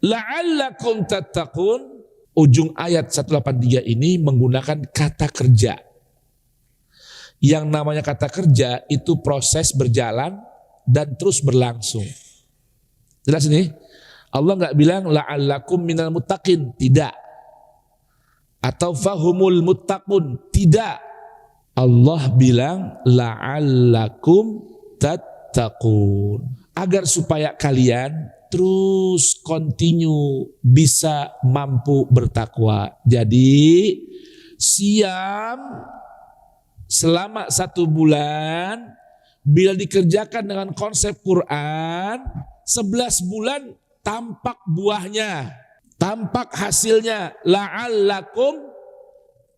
La'allakum tattaqun. Ujung ayat 183 ini menggunakan kata kerja. Yang namanya kata kerja itu proses berjalan dan terus berlangsung. Jelas ini? Allah nggak bilang la'allakum minal muttaqin, tidak. Atau fahumul muttaqun, tidak. Allah bilang la'allakum tattaqun. Agar supaya kalian terus continue bisa mampu bertakwa. Jadi siam selama 1 bulan bila dikerjakan dengan konsep Quran, 11 bulan tampak buahnya, tampak hasilnya. La'allakum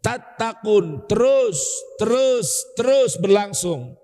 tattaqun, terus berlangsung.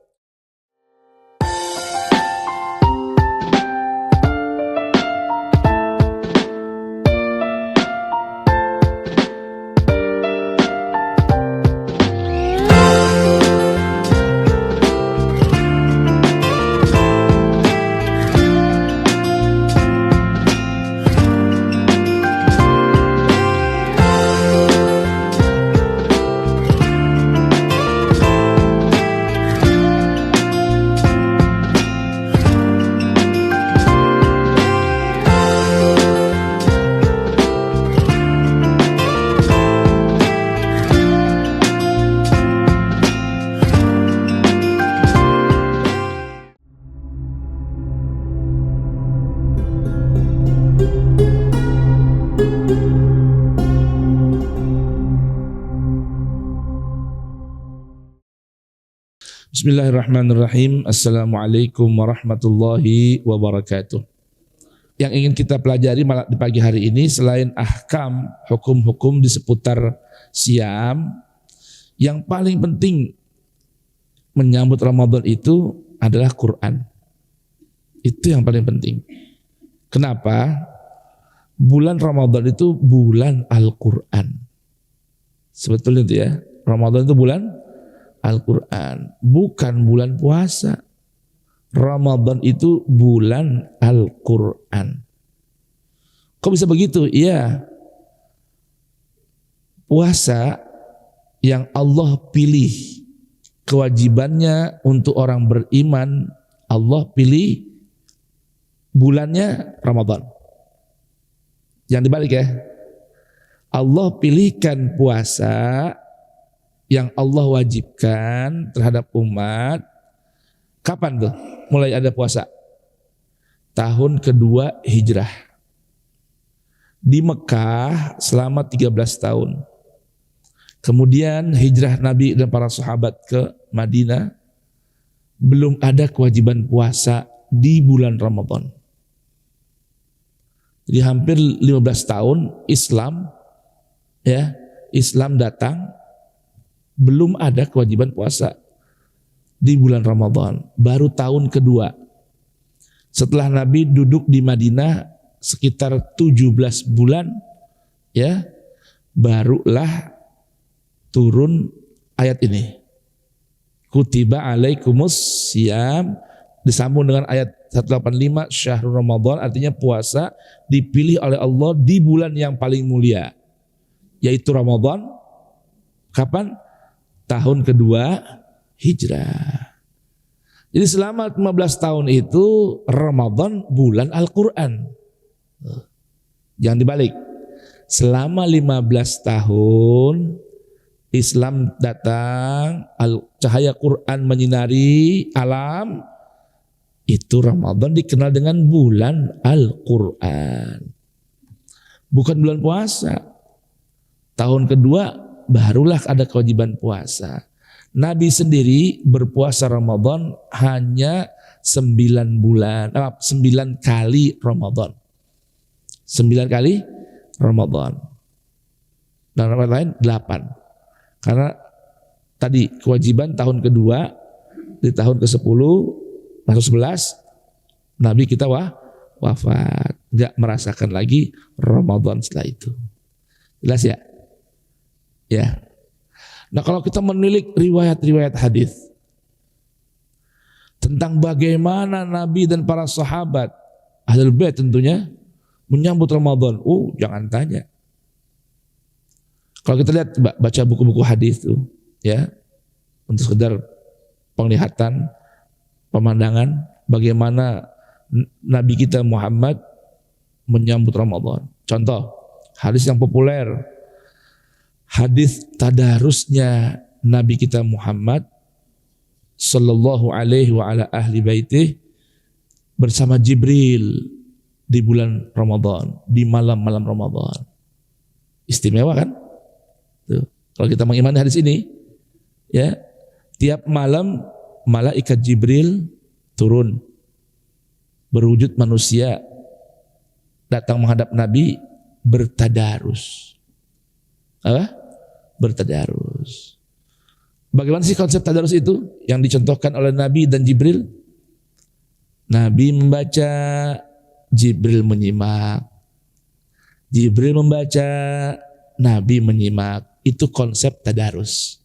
Bismillahirrahmanirrahim. Assalamualaikum warahmatullahi wabarakatuh. Yang ingin kita pelajari di pagi hari ini selain ahkam, hukum-hukum di seputar siam, yang paling penting menyambut Ramadan itu adalah Quran. Itu yang paling penting. Kenapa? Bulan Ramadan itu bulan Al-Quran. Sebetulnya itu ya, Ramadan itu bulan Al-Quran, bukan bulan puasa. Ramadan itu bulan Al-Quran. Kok bisa begitu? Iya, puasa yang Allah pilih kewajibannya untuk orang beriman, Allah pilih bulannya Ramadan. Jangan dibalik ya. Allah pilihkan puasa yang Allah wajibkan terhadap umat. Kapan tuh mulai ada puasa? Tahun kedua hijrah. Di Mekah selama 13 tahun. Kemudian hijrah Nabi dan para sahabat ke Madinah. Belum ada kewajiban puasa di bulan Ramadan. Jadi hampir 15 tahun Islam datang, belum ada kewajiban puasa di bulan Ramadan. Baru tahun kedua setelah Nabi duduk di Madinah sekitar 17 bulan ya, barulah turun ayat ini. Kutiba alaikumus siyam, disambung dengan ayat 185 syahrul Ramadan, artinya puasa dipilih oleh Allah di bulan yang paling mulia, yaitu Ramadan. Kapan? Tahun kedua hijrah. Jadi selama 15 tahun itu Ramadan bulan Al-Quran. Jangan dibalik. Selama 15 tahun Islam datang, cahaya Quran menyinari alam, itu Ramadan dikenal dengan bulan Al-Quran. Bukan bulan puasa. Tahun kedua barulah ada kewajiban puasa. Nabi sendiri berpuasa Ramadan hanya 9 kali Ramadan. 9 kali Ramadan. Dan Ramadan lain 8. Karena tadi kewajiban tahun kedua, di tahun ke-10 masuk 11 Nabi kita wafat. Enggak merasakan lagi Ramadan setelah itu. Jelas ya? Ya. Nah, kalau kita menilik riwayat-riwayat hadis tentang bagaimana Nabi dan para sahabat Ahlul Bait tentunya menyambut Ramadan. Jangan tanya. Kalau kita lihat baca buku-buku hadis tuh, ya, untuk sekedar penglihatan, pemandangan bagaimana Nabi kita Muhammad menyambut Ramadan. Contoh, hadis yang populer, hadis tadarusnya Nabi kita Muhammad sallallahu alaihi wa ala ahli baitih bersama Jibril di bulan Ramadan, di malam-malam Ramadan. Istimewa kan? Tuh. Kalau kita mengimani hadis ini, ya, tiap malam malaikat Jibril turun berwujud manusia datang menghadap Nabi bertadarus. Apa? Bertadarus. Bagaimana sih konsep tadarus itu yang dicontohkan oleh Nabi dan Jibril? Nabi membaca, Jibril menyimak. Jibril membaca, Nabi menyimak. Itu konsep tadarus.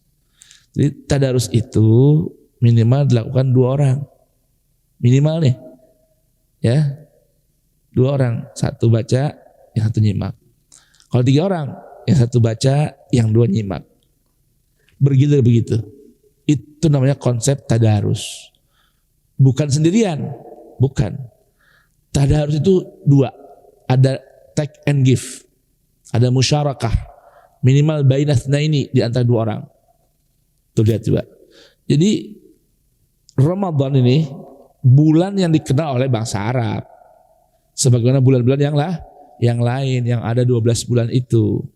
Jadi tadarus itu minimal dilakukan 2 orang. Minimal nih. Ya. 2 orang, 1 baca, yang 1 nyimak. Kalau 3 orang, yang 1 baca, yang 2 nyimak. Bergilir begitu. Itu namanya konsep tadarus. Bukan sendirian, bukan. Tadarus itu 2. Ada take and give. Ada musyarakah. Minimal bainatsnaini, di antara 2 orang. Tuh lihat coba. Jadi Ramadan ini bulan yang dikenal oleh bangsa Arab. Sebagaimana bulan-bulan yang lain yang ada 12 bulan itu.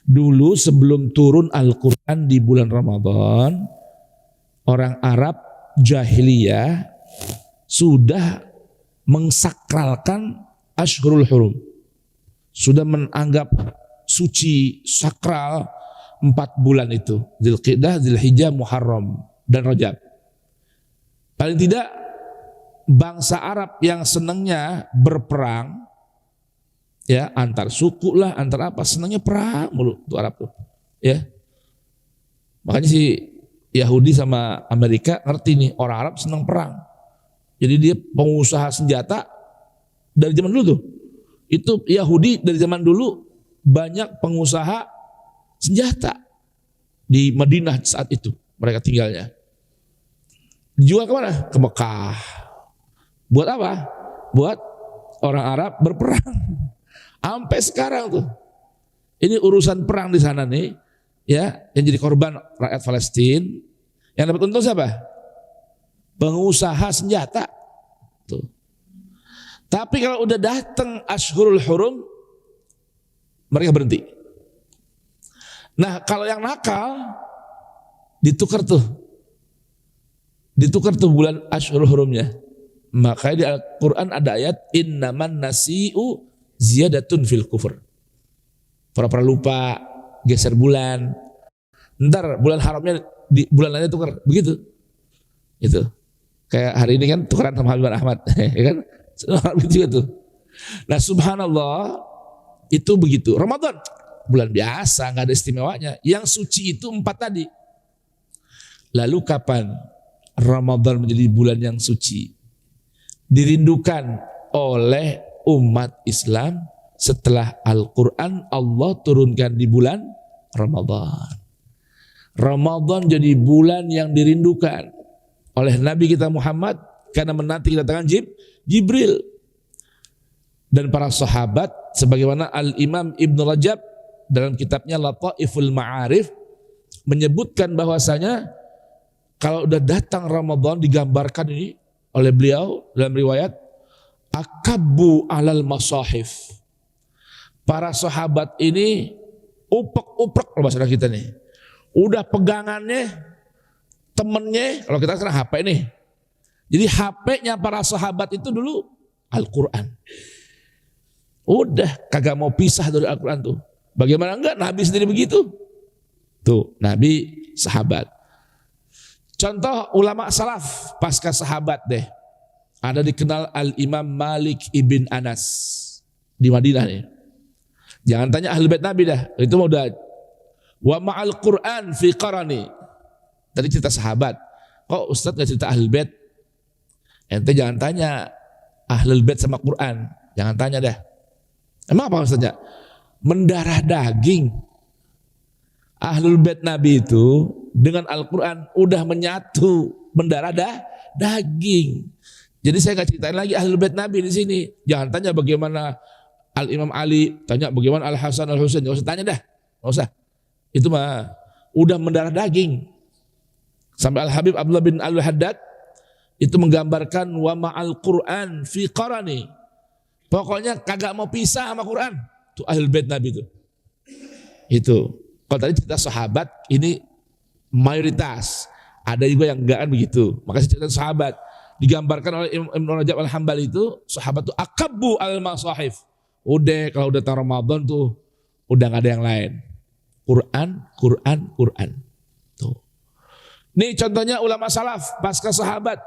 Dulu sebelum turun Al-Quran di bulan Ramadan, orang Arab jahiliyah sudah mengsakralkan Ashhurul Hurum. Sudah menganggap suci, sakral 4 bulan itu. Dzulqa'dah, Dzulhijjah, Muharram, dan Rajab. Paling tidak bangsa Arab yang senangnya berperang, ya, antar suku lah, antar apa, senangnya perang mulu tuh Arab tuh, ya. Makanya si Yahudi sama Amerika ngerti nih, orang Arab senang perang. Jadi dia pengusaha senjata dari zaman dulu tuh. Itu Yahudi dari zaman dulu banyak pengusaha senjata di Madinah saat itu mereka tinggalnya. Dijual kemana? Ke Mekah. Buat apa? Buat orang Arab berperang. Sampai sekarang tuh. Ini urusan perang di sana nih, ya, yang jadi korban rakyat Palestina. Yang dapat untung siapa? Pengusaha senjata. Tuh. Tapi kalau udah datang Ashhurul Hurum, mereka berhenti. Nah, kalau yang nakal ditukar tuh bulan Ashhurul Hurumnya. Makanya di Al-Quran ada ayat innaman nasi'u ziyadatun fil kufur. Pura-pura lupa, geser bulan. Ntar bulan haramnya di bulan lainnya tukar, begitu. Itu. Kayak hari ini kan tukaran sama Habib Ahmad, ya kan? Begitu juga tuh. Nah, subhanallah, itu begitu. Ramadan bulan biasa, nggak ada istimewanya. Yang suci itu 4 tadi. Lalu kapan Ramadan menjadi bulan yang suci? Dirindukan oleh umat Islam setelah Al-Quran Allah turunkan di bulan Ramadan. Ramadan jadi bulan yang dirindukan oleh Nabi kita Muhammad karena menanti kedatangan Jibril. Dan para sahabat sebagaimana Al-Imam Ibn Rajab dalam kitabnya Lataiful Ma'arif menyebutkan bahwasanya kalau udah datang Ramadan digambarkan ini oleh beliau dalam riwayat akabbu alal masahif. Para sahabat ini upek-upek kalau bahasa kita nih. Udah pegangannya temennya, kalau kita sekarang HP nih. Jadi HP-nya para sahabat itu dulu Al-Quran. Udah kagak mau pisah dari Al-Quran tuh. Bagaimana enggak Nabi sendiri begitu? Tuh, Nabi sahabat. Contoh ulama salaf pasca sahabat deh. Ada dikenal Al-Imam Malik ibn Anas di Madinah nih. Jangan tanya ahli bait Nabi dah. Itu mau udah wa ma'al Quran fi qarani. Tadi cerita sahabat. Kok Ustadz gak cerita ahli bait? Ente jangan tanya ahli bait sama Quran. Jangan tanya dah. Emang apa maksudnya? Mendarah daging. Ahlul bait Nabi itu dengan Al-Quran udah menyatu, mendarah daging. Jadi saya nggak ceritain lagi Ahlul bait Nabi di sini. Jangan tanya bagaimana Al-Imam Ali, tanya bagaimana Al-Hasan Al-Husain, nggak usah tanya dah, nggak usah. Itu mah udah mendarah daging. Sampai Al-Habib Abdullah bin Al-Haddad itu menggambarkan wa ma'al Quran fi qarani. Pokoknya kagak mau pisah sama Quran. Itu Ahlul bait Nabi itu. Itu. Kalau tadi cerita sahabat, ini mayoritas. Ada juga yang enggak kan begitu. Makanya cerita sahabat digambarkan oleh Ibnu Rajab Al-Hambali itu, sahabat itu akabbu al-masahif. Udah kalau udah tahun Ramadan tuh udah nggak ada yang lain. Quran, Quran, Quran. Tuh. Nih contohnya ulama salaf pasca sahabat.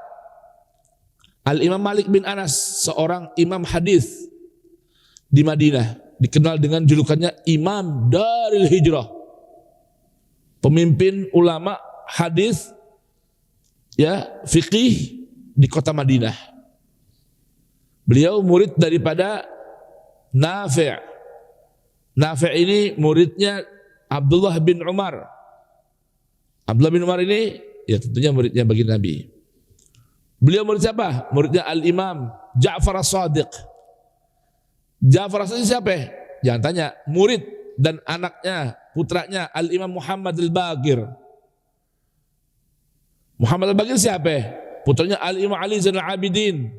Al-Imam Malik bin Anas, seorang imam hadis di Madinah, dikenal dengan julukannya Imam Daril Hijrah. Pemimpin ulama hadis ya fikih di kota Madinah. Beliau murid daripada Nafi'. Nafi' ini muridnya Abdullah bin Umar. Abdullah bin Umar ini ya tentunya muridnya bagi Nabi. Beliau murid siapa? Muridnya Al-Imam Ja'far As-Sadiq. Ja'far As-Sadiq siapa? Jangan tanya, murid dan anaknya, putranya Al-Imam Muhammad Al-Baqir. Muhammad Al-Baqir siapa? Putranya Al-Imam Ali Zainal Abidin.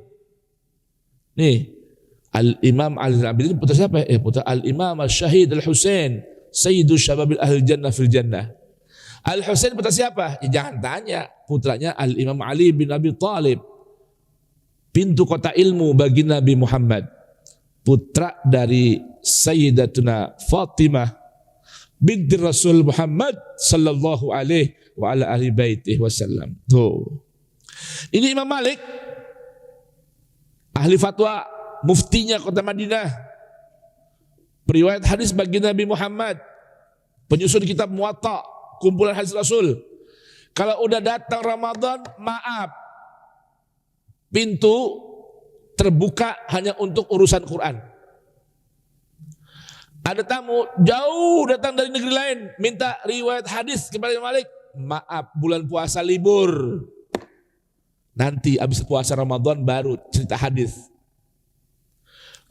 Nih, Al-Imam Ali Zainal Abidin putra siapa? Putra Al-Imam Al-Syahid Al-Husain, Sayyidu Syababil Ahli Jannah fil Jannah. Al-Husain putra siapa? Ya, jangan tanya, putranya Al-Imam Ali bin Abi Thalib. Pintu kota ilmu bagi Nabi Muhammad. Putra dari Sayyidatuna Fatimah binti Rasul Muhammad sallallahu alaihi wa ala ahli baitihi wasallam. Tuh. Ini Imam Malik, ahli fatwa, muftinya kota Madinah. Periwayat hadis bagi Nabi Muhammad, penyusun kitab Muwatta, kumpulan hadis Rasul. Kalau udah datang Ramadan, maaf, pintu terbuka hanya untuk urusan Quran. Ada tamu jauh datang dari negeri lain minta riwayat hadis kepada Imam Malik. Maaf, bulan puasa libur. Nanti habis puasa Ramadan baru cerita hadis.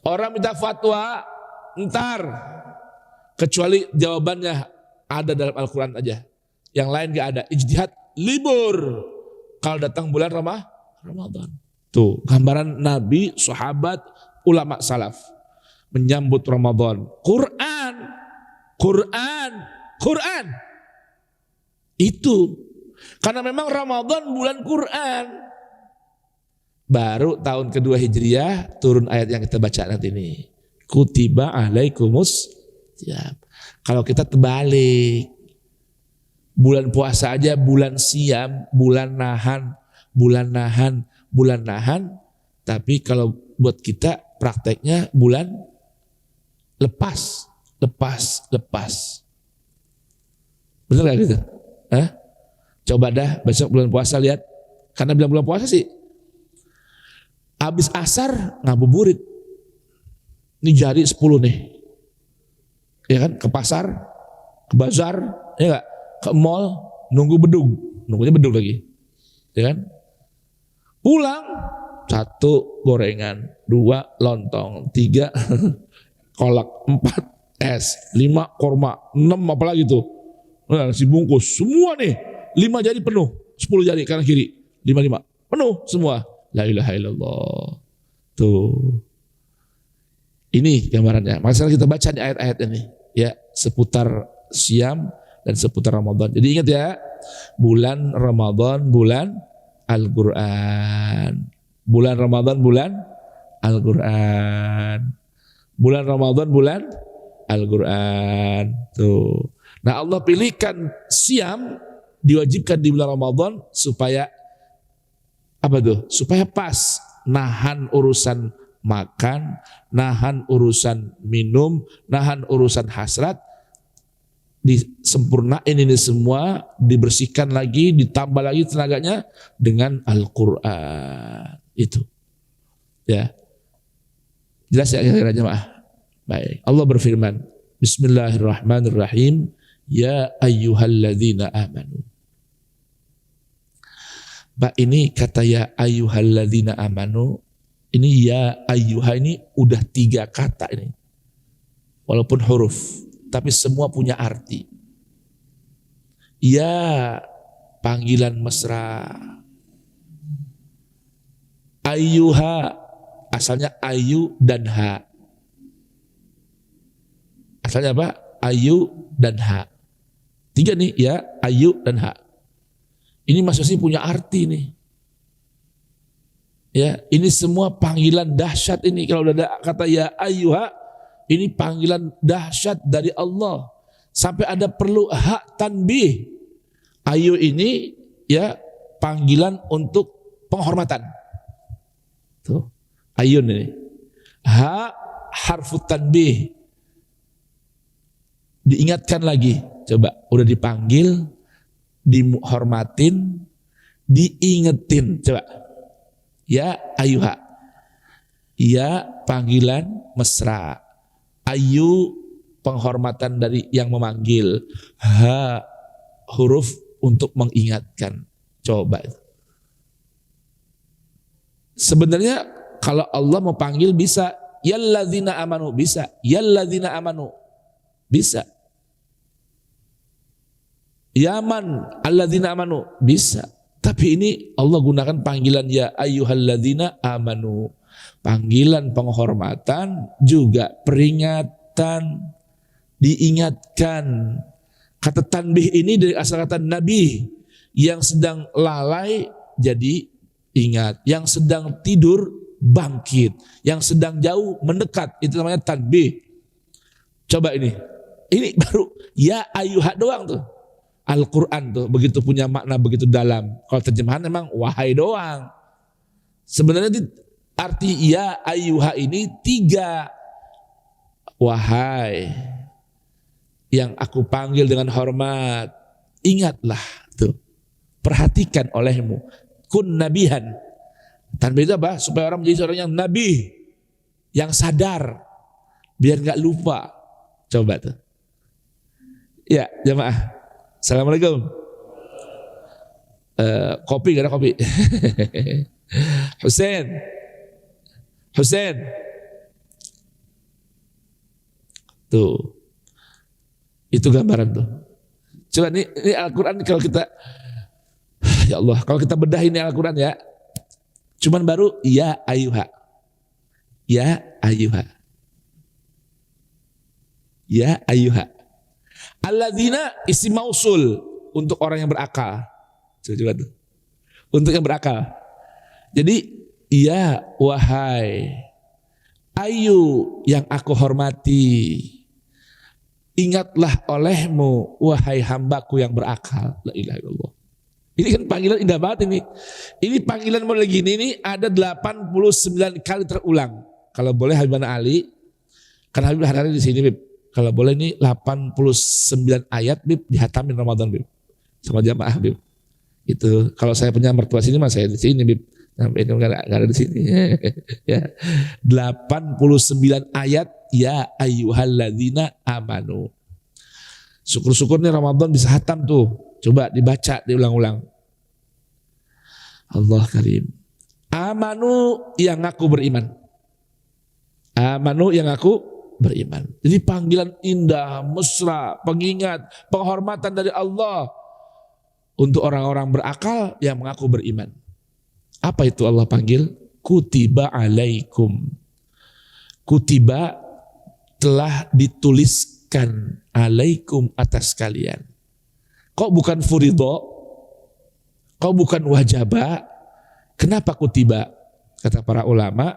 Orang minta fatwa ntar, kecuali jawabannya ada dalam Al-Quran aja. Yang lain gak ada. Ijtihad libur kalau datang bulan Ramadan. Tuh, gambaran Nabi, sahabat, ulama salaf menyambut Ramadan. Quran, Quran, Quran. Itu. Karena memang Ramadan bulan Quran. Baru tahun kedua Hijriah turun ayat yang kita baca nanti ini. Kutiba alaikumus. Ya. Kalau kita terbalik. Bulan puasa aja bulan siam, bulan nahan, bulan nahan, bulan nahan, tapi kalau buat kita prakteknya bulan lepas, lepas, lepas. Bener gak gitu? Coba dah besok bulan puasa lihat, karena bilang bulan puasa sih, habis asar ngabuburit, ini jari 10 nih, ya kan? Ke pasar, ke bazar, ya gak? Ke mall, nunggu bedug, nunggunya bedug lagi, ya kan? Pulang 1 gorengan, 2 lontong, 3 kolak, 4 es, 5 korma, 6 apalagi tuh. Nah, nasi bungkus, semua nih 5 jari penuh, 10 jari kanan kiri, 5 penuh semua. La ilaha illallah. Tuh. Ini gambarannya. Makanya kita baca di ayat-ayat ini ya, seputar siam dan seputar Ramadan. Jadi ingat ya, bulan Ramadan bulan Al-Quran. Bulan Ramadan bulan Al-Quran. Bulan Ramadan bulan Al-Quran. Tuh. Nah, Allah pilihkan siam diwajibkan di bulan Ramadan supaya apa tuh? Supaya pas nahan urusan makan, nahan urusan minum, nahan urusan hasrat, disempurnain ini semua, dibersihkan lagi, ditambah lagi tenaganya dengan Al-Quran. Itu ya, jelas ya kira-kira jemaah. Baik, Allah berfirman, Bismillahirrahmanirrahim, ya ayyuhalladzina amanu. Pak, ini kata ya ayyuhalladzina amanu, ini ya ayyuha ini udah 3 kata ini. Walaupun huruf, tapi semua punya arti. Ya, panggilan mesra. Ayyuha, asalnya ayu dan ha. Asalnya apa? Ayu dan ha. 3 nih, ya, ayu dan ha. Ini maksudnya punya arti nih. Ya, ini semua panggilan dahsyat ini. Kalau udah ada kata ya ayyuha, ini panggilan dahsyat dari Allah. Sampai ada perlu hak tanbih. Ayu ini ya panggilan untuk penghormatan. Tuh, ayun ini. Ha harfut tanbih. Diingatkan lagi. Coba, udah dipanggil, dihormatin, diingetin. Coba. Ya ayyuha. Ya panggilan mesra. Ayu penghormatan dari yang memanggil. Ha huruf untuk mengingatkan. Coba. Sebenarnya kalau Allah mau panggil bisa. Yalladzina amanu bisa. Yalladzina amanu bisa. Yaman alladzina amanu bisa. Tapi ini Allah gunakan panggilan ya ayyuhalladzina amanu. Panggilan penghormatan juga peringatan, diingatkan. Kata tanbih ini dari asal kata nabi, yang sedang lalai jadi ingat, yang sedang tidur bangkit, yang sedang jauh mendekat, itu namanya tanbih. Coba ini baru ya ayyuha doang tuh. Al-Quran tuh begitu punya makna begitu dalam. Kalau terjemahan memang wahai doang. Sebenarnya arti ya ayyuha ini 3. Wahai yang aku panggil dengan hormat, ingatlah tuh, perhatikan olehmu, kun nabihan. Tanbih itu apa? Supaya orang menjadi seorang yang nabi, yang sadar, biar nggak lupa. Coba tuh. Ya jamaah. Assalamualaikum. Kopi, gak ada kopi. Hussein. Tuh. Itu gambaran tuh. Coba ini Al-Quran kalau kita, ya Allah, kalau kita bedah ini Al-Quran ya, cuman baru ya ayyuha. Ya ayyuha. Ya ayyuha. Alladzina isim mausul untuk orang yang berakal. Coba tuh. Untuk yang berakal. Jadi ya wahai ayu yang aku hormati, ingatlah olehmu wahai hambaku yang berakal. La ilaha illallah. Ini kan panggilan indah banget ini. Ini panggilan model gini nih ada 89 kali terulang. Kalau boleh Habibana Ali, kan Habib hari-hari di sini, Bib. Kalau boleh ini 89 ayat, Bib, dihatamin Ramadan, Bib. Sama jamaah, Bib. Itu kalau saya punya mertua sini, mas saya di sini, Bib. Sampai ini enggak ada di sini. Ya. 89 ayat ya ayyuhalladzina amanu. Syukur-syukur nih Ramadan bisa hatam tuh. Coba dibaca, diulang-ulang. Allah Karim. Amanu yang aku beriman. Amanu yang aku beriman. Jadi panggilan indah, mesra, pengingat, penghormatan dari Allah untuk orang-orang berakal yang mengaku beriman. Apa itu Allah panggil? Kutiba alaikum. Kutiba telah dituliskan alaikum atas kalian. Kok bukan furidho? Kok bukan wajaba? Kenapa kutiba? Kata para ulama,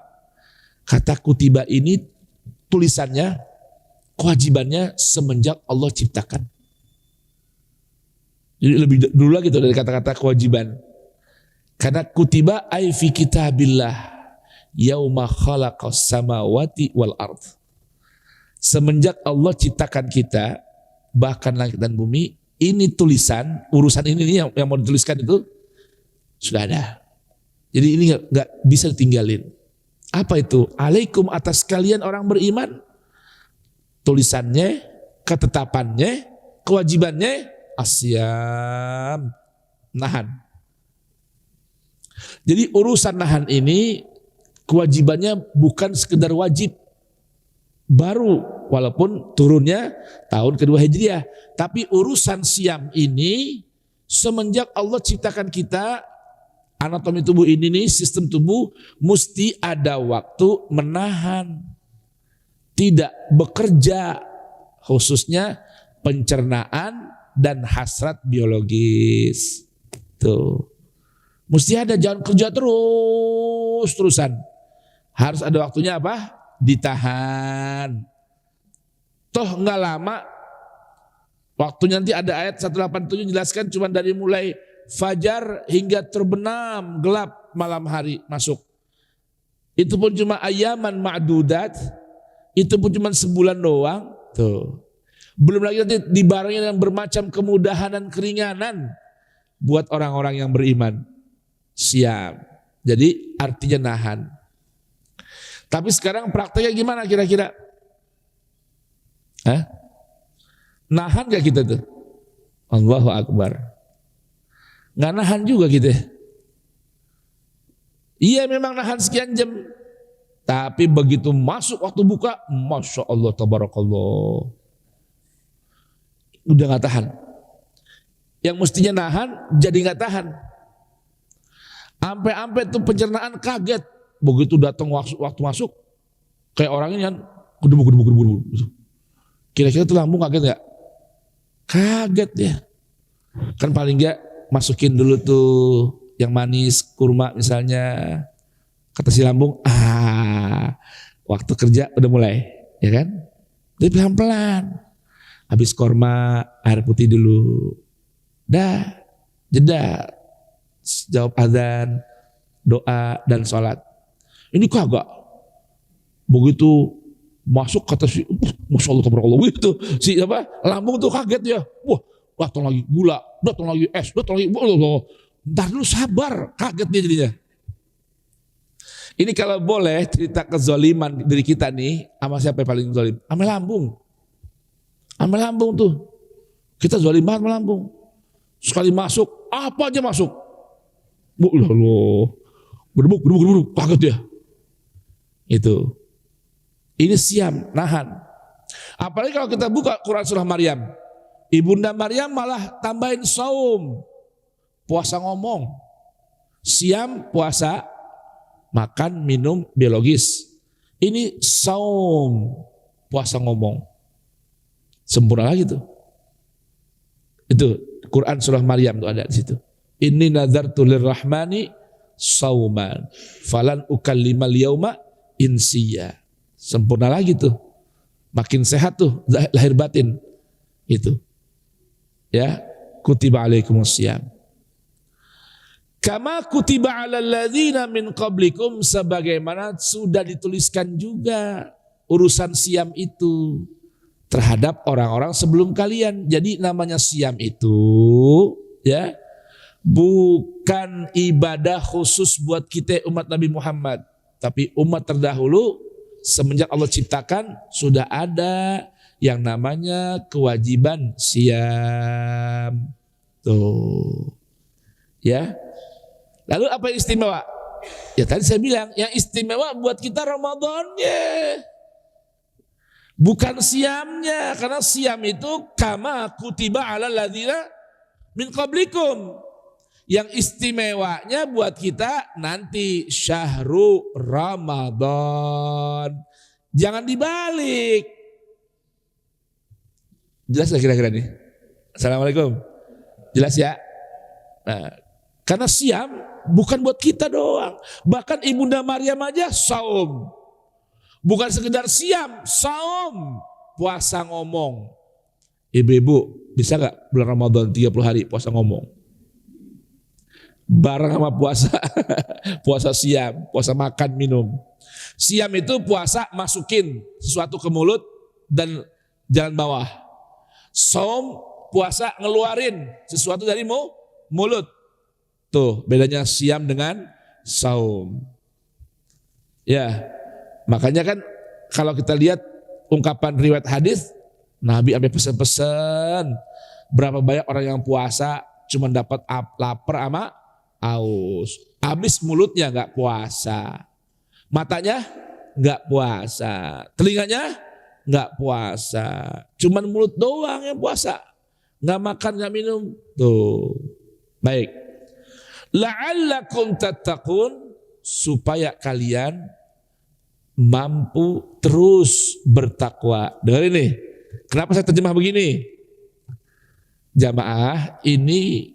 kata kutiba ini tulisannya, kewajibannya semenjak Allah ciptakan. Jadi lebih dulu lagi tuh dari kata-kata kewajiban. Karena kutiba ay fi kitabillah yauma khalaqas samawati wal ard. Semenjak Allah ciptakan kita, bahkan langit dan bumi, ini tulisan, urusan ini yang mau dituliskan itu sudah ada. Jadi ini nggak bisa ditinggalin. Apa itu? Alaikum atas kalian orang beriman. tulisannya, ketetapannya, kewajibannya asyam, nahan. Jadi urusan nahan ini kewajibannya bukan sekedar wajib baru, walaupun turunnya tahun kedua Hijriah, tapi urusan siam ini semenjak Allah ciptakan kita, anatomi tubuh ini nih, sistem tubuh mesti ada waktu menahan, tidak bekerja, khususnya pencernaan dan hasrat biologis. Tuh. Mesti ada, jangan kerja terus-terusan. Harus ada waktunya apa? Ditahan. Toh enggak lama, waktunya nanti ada ayat 187 jelaskan cuma dari mulai fajar hingga terbenam gelap malam hari masuk. Itu pun cuma ayaman ma'dudat, itu pun cuma sebulan doang. Tuh. Belum lagi nanti dibarengi dengan bermacam kemudahan dan keringanan buat orang-orang yang beriman. Siap. Jadi artinya nahan. Tapi sekarang prakteknya gimana kira-kira? Hah? Nahan gak kita tuh? Allahu Akbar. Nggak nahan juga kita. Iya memang nahan sekian jam. Tapi begitu masuk waktu buka, Masya Allah, Tabarakallah. Udah gak tahan. Yang mestinya nahan, jadi gak tahan. Sampai tuh pencernaan kaget. Begitu datang waktu masuk, kayak orang ini kan, gedebuk. Kira-kira tuh lambung kaget gak? Kaget ya. Kan paling gak masukin dulu tuh yang manis, kurma misalnya. Kata si lambung, waktu kerja udah mulai, ya kan? Jadi pelan-pelan. Habis kurma, air putih dulu. Dah, jeda. Jawab azan, doa, dan sholat. Ini kagak. Begitu masuk kata si, Masya Allah, Tabarakallah, gitu. Si apa? Lambung tuh kaget ya. Wah, datang lagi gula, datang lagi es, datang lagi. Ntar dulu sabar, kaget dia jadinya. Ini kalau boleh cerita kezaliman diri kita nih, sama siapa yang paling zalim? Sama lambung. Sama lambung tuh. Kita zalim banget sama lambung. Sekali masuk, apa aja masuk. Berdebuk, kaget dia. Itu. Ini siam, nahan. Apalagi kalau kita buka Quran surah Maryam. Ibunda Maryam malah tambahin saum. Puasa ngomong. Siam, puasa, makan, minum, biologis. Ini saum, puasa ngomong. Sempurna lagi tuh. Itu Quran surah Maryam tuh ada di situ. Inni nadzartu lirrahmani sauman falan ukallimal yauma insiya. Sempurna lagi tuh. Makin sehat tuh lahir batin. Itu. Ya, kutiba alaikumusiyam. Kama kutiba alal ladzina min qablikum, sebagaimana sudah dituliskan juga urusan siam itu terhadap orang-orang sebelum kalian. Jadi namanya siam itu ya bukan ibadah khusus buat kita umat Nabi Muhammad, tapi umat terdahulu semenjak Allah ciptakan sudah ada yang namanya kewajiban siam. Tuh. Ya. Lalu apa yang istimewa? Ya tadi saya bilang, yang istimewa buat kita Ramadannya. Bukan siamnya, karena siam itu kama kutiba ala ladzina min qablikum. Yang istimewanya buat kita nanti syahrul Ramadan. Jangan dibalik. Jelas gak kira-kira nih? Assalamualaikum. Jelas ya? Nah, karena siam bukan buat kita doang. Bahkan Ibunda Maryam aja saum. Bukan sekedar siam, saum. Puasa ngomong. Ibu-ibu bisa gak bulan Ramadan 30 hari puasa ngomong? Bareng sama puasa. Puasa siam, puasa makan minum. Siam itu puasa masukin sesuatu ke mulut dan jalan bawah. Saum puasa ngeluarin sesuatu dari mulut. Tuh bedanya siam dengan saum. Ya, makanya kan kalau kita lihat ungkapan riwayat hadis, Nabi sampai pesan-pesan berapa banyak orang yang puasa cuma dapat lapar sama aus. Habis mulutnya nggak puasa, matanya nggak puasa, telinganya nggak puasa, cuman mulut doang yang puasa, nggak makan nggak minum. Tuh, baik. La'allakum tattaqun, supaya kalian mampu terus bertakwa. Dengar ini. Kenapa saya terjemah begini? Jamaah, ini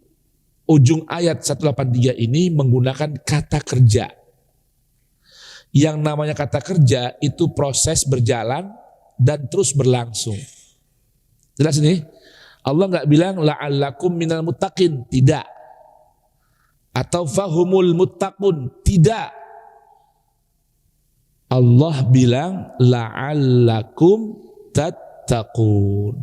ujung ayat 183 ini menggunakan kata kerja. Yang namanya kata kerja itu proses berjalan dan terus berlangsung. Jelas ini? Allah nggak bilang la'allakum minal muttaqin, tidak. Atau fahumul muttaqun, tidak. Allah bilang la'allakum tattaqun,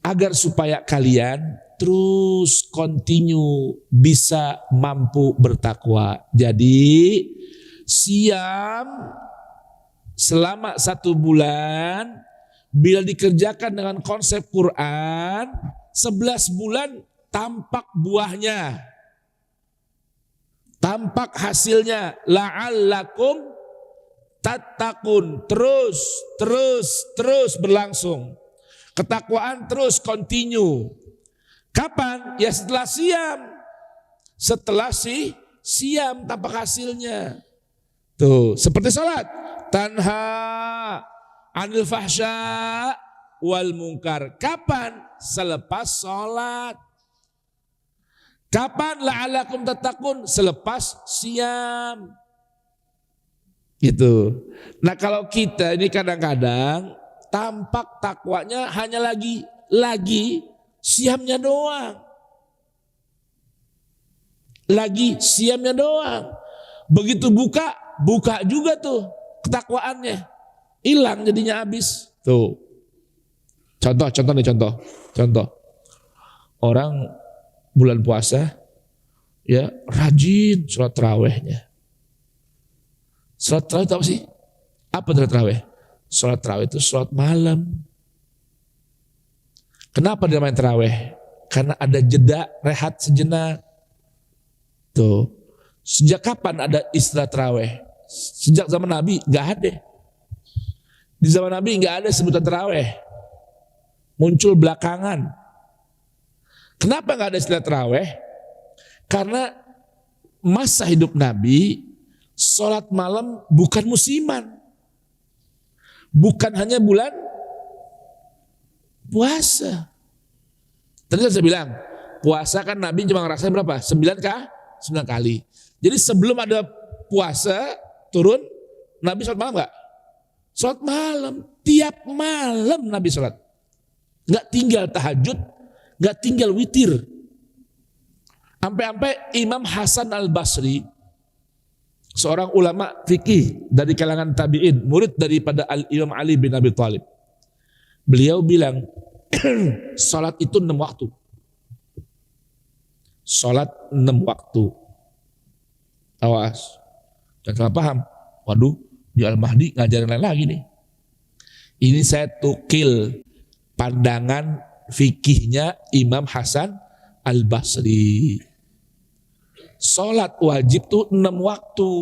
agar supaya kalian terus continue bisa mampu bertakwa. Jadi siam selama 1 bulan bila dikerjakan dengan konsep Quran, 11 bulan tampak buahnya, tampak hasilnya. La'allakum tattaqun, terus berlangsung. Ketakwaan terus continue. Kapan? Ya setelah siam. Setelah siam tampak hasilnya. Tuh, seperti salat. Tanha anil fahsya wal munkar. Kapan? Selepas salat. Kapan la'alakum tattaqun? Selepas siam. Gitu. Nah, kalau kita ini kadang-kadang tampak takwanya hanya lagi siamnya doang. Lagi siamnya doang. Begitu buka juga tuh ketakwaannya. Hilang jadinya habis. Tuh. Contoh. Orang bulan puasa ya rajin sholat tarawihnya. Sholat tarawih itu apa sih? Apa sholat tarawih? Sholat tarawih itu sholat malam. Kenapa dinamain tarawih? Karena ada jeda rehat sejenak. Tuh. Sejak kapan ada istilah tarawih? Sejak zaman Nabi nggak ada. Di zaman Nabi nggak ada sebutan tarawih. Muncul belakangan. Kenapa nggak ada istilah tarawih? Karena masa hidup Nabi sholat malam bukan musiman. Bukan hanya bulan puasa. Tadi saya bilang, puasa kan Nabi cuma ngerasain berapa? 9 kali. Jadi sebelum ada puasa turun, Nabi sholat malam gak? Sholat malam. Tiap malam Nabi sholat. Gak tinggal tahajud, gak tinggal witir. Sampai-sampai Imam Hasan al-Basri, seorang ulama fikih dari kalangan tabi'in, murid daripada Imam Ali bin Abi Thalib. Beliau bilang, salat itu 6 waktu. Salat 6 waktu. Awas, jangan salah paham. Waduh, di Al-Mahdi ngajarin lain lagi nih. Ini saya tukil pandangan fikihnya Imam Hasan al-Basri. Salat wajib tuh 6 waktu.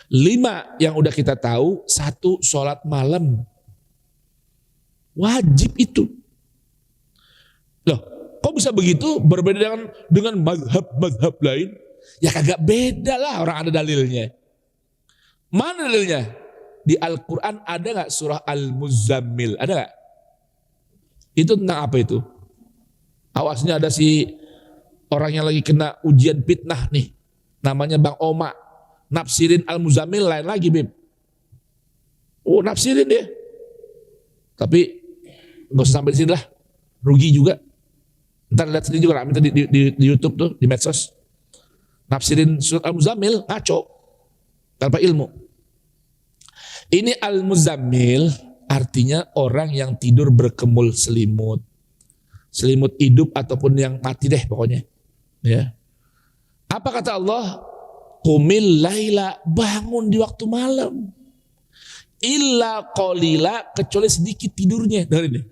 5 yang udah kita tahu, 1 salat malam. Wajib itu. Loh, kok bisa begitu? Berbeda dengan mazhab lain? Ya kagak beda lah, orang ada dalilnya. Mana dalilnya? Di Al-Quran ada gak surah Al-Muzammil? Ada gak? Itu tentang apa itu? Awasnya ada si orang yang lagi kena ujian fitnah nih. Namanya Bang Oma. Nafsirin Al-Muzammil lain lagi, Bib. Oh, nafsirin dia. Tapi gak usah sampai di sini lah. Rugi juga. Ntar lihat sendiri juga, minta di YouTube tuh, di medsos. Nafsirin surat Al-Muzammil ngaco. Tanpa ilmu. Ini Al-Muzammil artinya orang yang tidur berkemul selimut. Selimut hidup ataupun yang mati deh pokoknya. Ya. Apa kata Allah? Qumil laila, bangun di waktu malam. illa qalila, kecuali sedikit tidurnya. Dengar ini.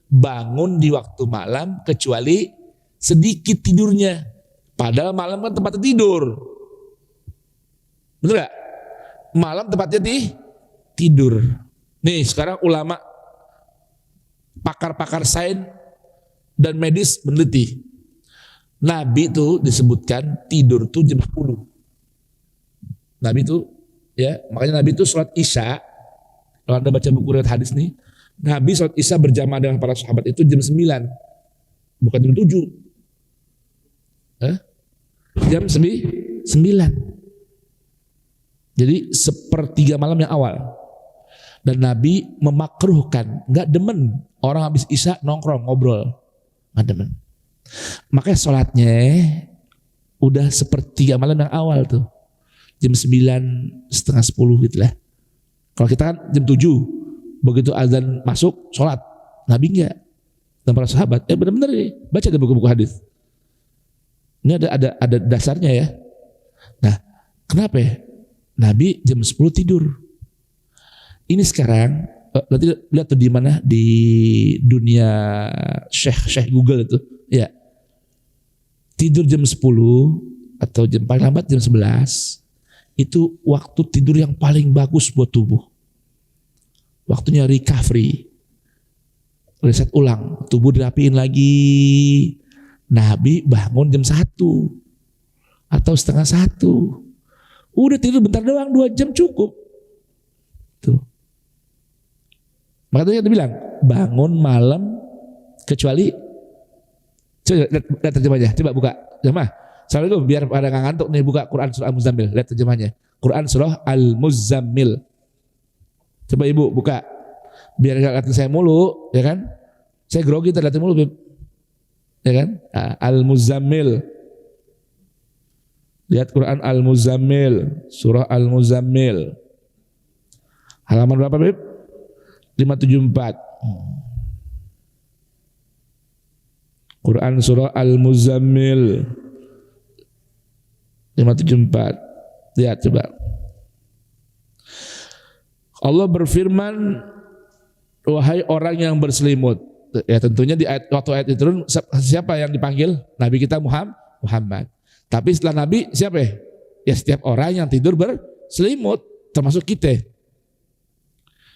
Bangun di waktu malam kecuali sedikit tidurnya. Padahal malam kan tempatnya tidur. Betul gak? Malam tempatnya tidur. Nih sekarang ulama, pakar-pakar sains dan medis meneliti. Nabi itu disebutkan tidur tuh jam 10. Nabi itu ya, makanya Nabi itu sholat Isya. Kalau Anda baca buku riwayat hadis nih, Nabi sholat Isya berjamaah dengan para sahabat itu jam 9, bukan jam 7. Jam 9. Jadi sepertiga malam yang awal. Dan Nabi memakruhkan, nggak demen orang habis Isya nongkrong ngobrol, nggak demen. Makanya sholatnya udah sepertiga malam yang awal tuh, jam 9, setengah 10 gitu lah. Kalau kita kan jam 7, begitu azan masuk sholat. Nabi enggak, dan para sahabat. Benar-benar nih, baca di buku-buku hadis. Ini ada dasarnya ya. Nah, kenapa ya? Nabi jam 10 tidur. Ini sekarang, nanti lihat tuh di mana, di dunia Syekh Google itu, ya. Tidur jam 10 atau jam paling lambat jam 11, itu waktu tidur yang paling bagus buat tubuh. Waktunya recovery, reset ulang, tubuh dirapiin lagi. Nabi bangun jam 1 atau setengah 1. Udah tidur bentar doang, 2 jam cukup. Tuh. Makanya dia bilang, bangun malam kecuali, coba lihat terjemahnya, coba buka terjemah. Assalamualaikum, biar pada nggak ngantuk nih, buka Quran surah Al-Muzammil, lihat terjemahnya. Quran surah Al-Muzammil. Coba ibu buka, biar nggak liatin saya mulu, ya kan? Saya grogi terlihatin mulu, ya kan? Al-Muzammil. Lihat Quran Al-Muzammil, surah Al-Muzammil. Halaman berapa, Bib? 574. Quran surah Al-Muzammil 574. Lihat coba. Allah berfirman, wahai orang yang berselimut. Ya tentunya di waktu ayat itu turun, siapa yang dipanggil? Nabi kita Muhammad. Tapi setelah Nabi siapa ya? Ya setiap orang yang tidur berselimut, termasuk kita.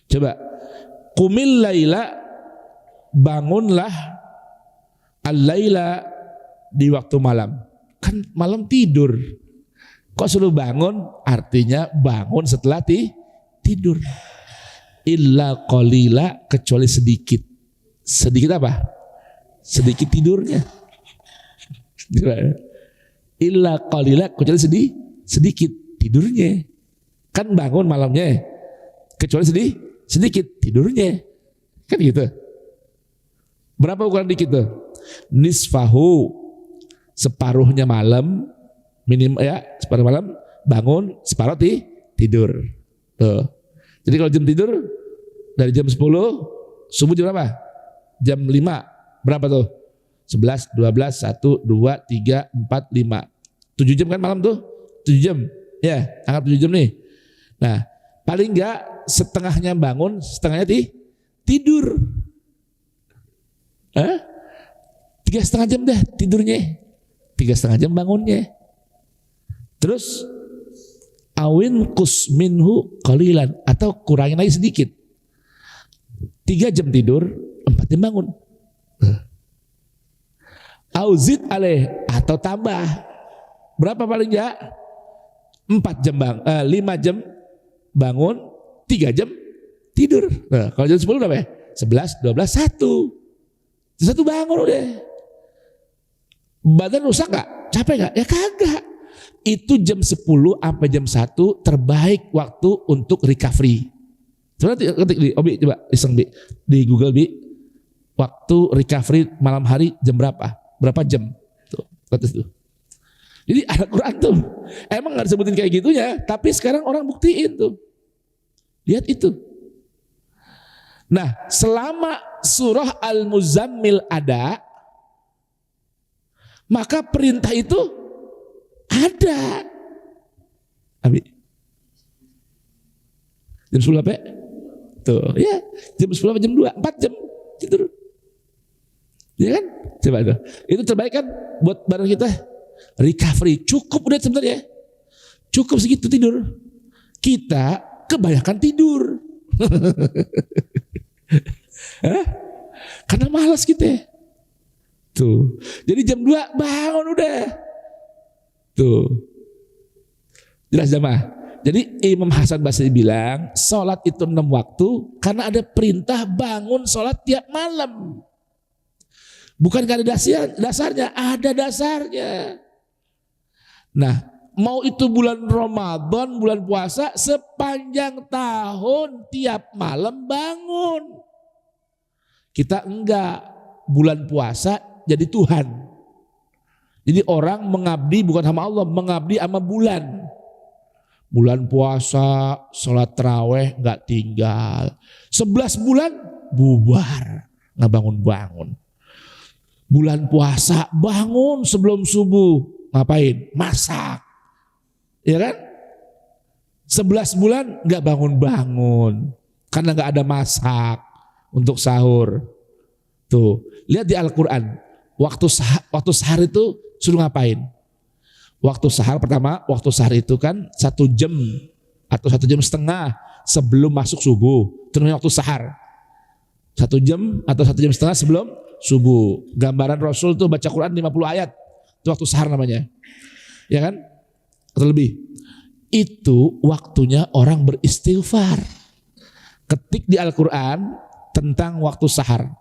Coba, qumil laila, bangunlah al-laila di waktu malam. Kan malam tidur. Kok suruh bangun? Artinya bangun setelah tidur. Illa qalila, kecuali sedikit. Sedikit apa? Sedikit tidurnya. Illa qalila, kecuali sedikit tidurnya. Kan bangun malamnya, kecuali sedikit tidurnya. Kan gitu. Berapa ukuran dikit tuh? Nisfahu, separuhnya malam, minim ya, separuh malam bangun, separuh tidur. Tuh. Jadi kalau jam tidur dari jam 10, subuh jam berapa? Jam 5. Berapa tuh? 11, 12, 1, 2, 3, 4, 5. 7 jam kan malam tuh? 7 jam. Ya, anggap 7 jam nih. Nah, paling enggak setengahnya bangun, setengahnya tidur. 3,5 jam dah tidurnya. 3,5 jam bangunnya. Terus awin kus minhu qalilan, atau kurangin lagi sedikit. 3 jam tidur, 4 jam bangun. Auzid aleh, atau tambah. Berapa paling ya? 4 jam 5 jam bangun, 3 jam tidur. Nah, kalau jam 10 berapa ya? 11, 12, 1. 1 bangun udah. Badan rusak gak? Capek gak? Ya kagak. Itu jam 10 sampai jam 1 terbaik waktu untuk recovery. Coba ketik di Obi, coba iseng Bi, di Google Bi, waktu recovery malam hari jam berapa? Berapa jam? Tuh, tuh. Jadi Al-Quran tuh emang gak disebutin kayak gitunya, tapi sekarang orang buktiin tuh. Lihat itu. Nah, selama surah Al-Muzammil ada, maka perintah itu ada. Abi. Jam 10 apa? Tuh, ya jam 10 jam 2, 4 jam tidur. Ya kan? Coba tuh. Itu terbaik kan buat badan kita. Recovery, cukup udah sebenarnya. Cukup segitu tidur. Kita kebanyakan tidur. Karena malas kita. Tuh. Jadi jam 2 bangun udah. Tuh. Jelas jamaah. Jadi Imam Hasan Basri bilang sholat itu 6 waktu karena ada perintah bangun sholat tiap malam. Bukan gak ada dasarnya, ada dasarnya. Nah, mau itu bulan Ramadan, bulan puasa, sepanjang tahun tiap malam bangun. Kita enggak, bulan puasa jadi Tuhan. Jadi orang mengabdi bukan sama Allah, mengabdi sama bulan. Bulan puasa, sholat taraweh enggak tinggal. 11 bulan bubar, nggak bangun-bangun. Bulan puasa bangun sebelum subuh, ngapain? Masak, ya kan? 11 bulan nggak bangun-bangun karena nggak ada masak untuk sahur. Tuh, lihat di Al-Quran, waktu sahur itu suruh ngapain? Waktu sahur pertama, waktu sahur itu kan 1 jam atau 1 jam setengah sebelum masuk subuh, itu namanya waktu sahur. 1 jam atau 1 jam setengah sebelum subuh. Gambaran Rasul tuh baca Quran 50 ayat. Itu waktu sahur namanya. Ya kan? Atau lebih. Itu waktunya orang beristighfar. Ketik di Al-Quran tentang waktu sahur.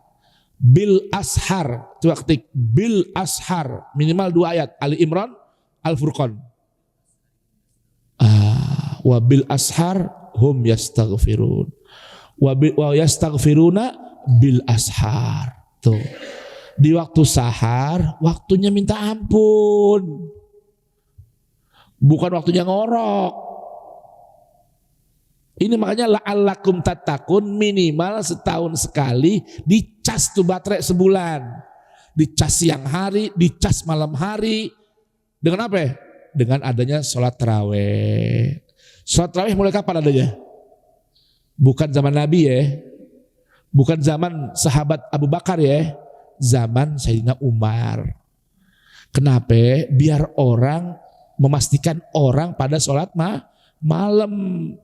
Bil ashar. Coba ketik bil ashar. Minimal 2 ayat. Ali Imran, Al-Furqan. Wa bil ashar hum yastaghfirun. Wa yastaghfiruna bil ashar. Tuh. Di waktu sahar, waktunya minta ampun. Bukan waktunya ngorok. Ini makanya la'allakum tattaqun, minimal setahun sekali dicas tuh baterai sebulan. Dicas siang hari, dicas malam hari. Dengan apa ya? Dengan adanya sholat taraweh. Sholat taraweh mulai kapan adanya? Bukan zaman Nabi ya. Bukan zaman sahabat Abu Bakar ya, zaman Sayyidina Umar. Kenapa? Biar orang, memastikan orang pada sholat malam,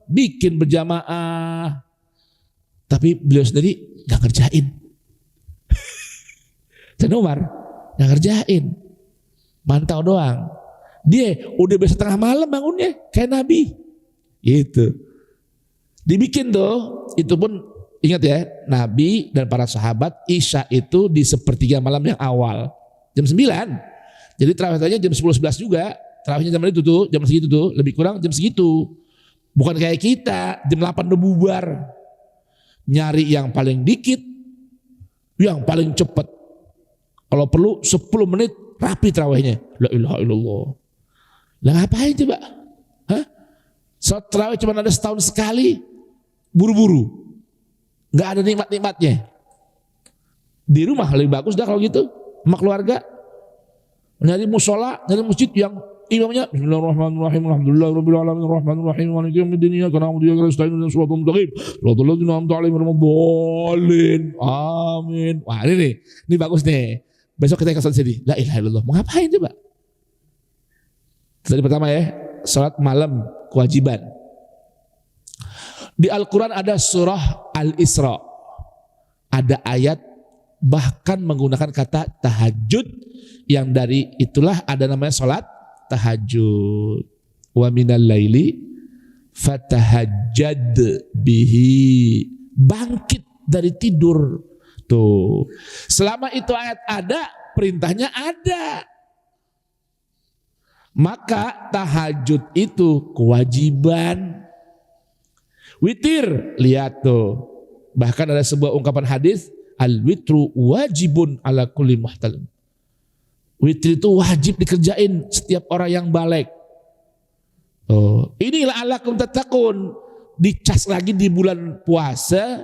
bikin berjamaah. Tapi beliau sendiri gak ngerjain. Sayyidina Umar gak ngerjain, mantau doang. Dia udah biasa tengah malam bangunnya, kayak Nabi. Gitu. Dibikin tuh, itu pun ingat ya, Nabi dan para sahabat Isya itu di sepertiga malam yang awal, jam 9. Jadi terawihnya jam 10-11 juga. Terawihnya jam itu tuh, jam segitu tuh, lebih kurang jam segitu. Bukan kayak kita, jam 8 udah bubar. Nyari yang paling dikit, yang paling cepat. Kalau perlu 10 menit rapi terawihnya. La ilaha illallah. Lah ngapain coba? Hah? Salat terawih cuma ada setahun sekali, buru-buru. Nggak ada nikmat-nikmatnya. Di rumah lebih bagus dah kalau gitu, sama keluarga. Nyari musola, nyari masjid yang imamnya Bismillahirrahmanirrahim, alhamdulillahirabbil alamin, arrahmanirrahim, maliki yaumiddin, iyyaka na'budu wa iyyaka nasta'in, ihdinas siratal mustaqim, siratal ladzina an'amta 'alaihim ghairil maghdubi 'alaihim. Amin. Wah, ini bagus nih. Besok kita kasih sini. La ilaha illallah. Mau ngapain coba? Tadi pertama ya, salat malam kewajiban. Di Al-Quran ada surah Al-Isra. Ada ayat bahkan menggunakan kata tahajud, yang dari itulah ada namanya sholat tahajud. Wa minal laili fatahajjad bihi. Bangkit dari tidur. Tuh. Selama itu ayat ada, perintahnya ada. Maka tahajud itu kewajiban. Witir, lihat tuh. Bahkan ada sebuah ungkapan hadis, al-witru wajibun ala kulli muhtalim. Witir itu wajib dikerjain setiap orang yang balik. Oh, inilah la'allakum tattaqun. Dicas lagi di bulan puasa,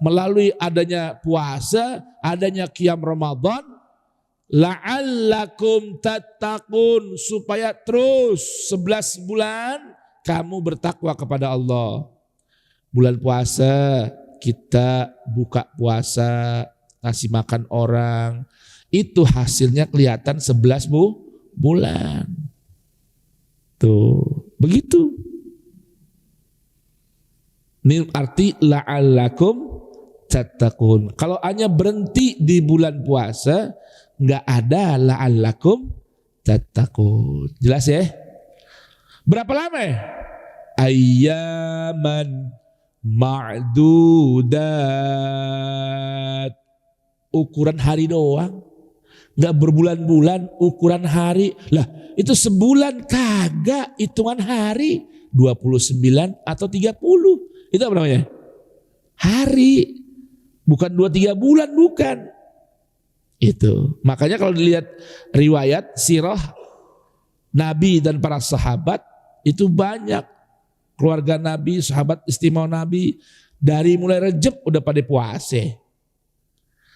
melalui adanya puasa, adanya qiyam Ramadan, la'allakum tattaqun, supaya terus 11 bulan kamu bertakwa kepada Allah. Bulan puasa kita buka puasa, ngasih makan orang, itu hasilnya kelihatan 11 bulan. Tuh, begitu. Ini arti la'allakum tattaqun. Kalau hanya berhenti di bulan puasa, nggak ada la'allakum tattaqun. Jelas ya? Berapa lama ya? Ayyaman ma'dudat. Ukuran hari doang. Nggak berbulan-bulan, ukuran hari. Lah, itu sebulan kagak hitungan hari. 29 atau 30. Itu apa namanya? Hari. Bukan 2-3 bulan, bukan. Itu. Makanya kalau dilihat riwayat sirah Nabi dan para sahabat, itu banyak. Keluarga Nabi, sahabat istimewa Nabi, dari mulai Rejab udah pada puasa.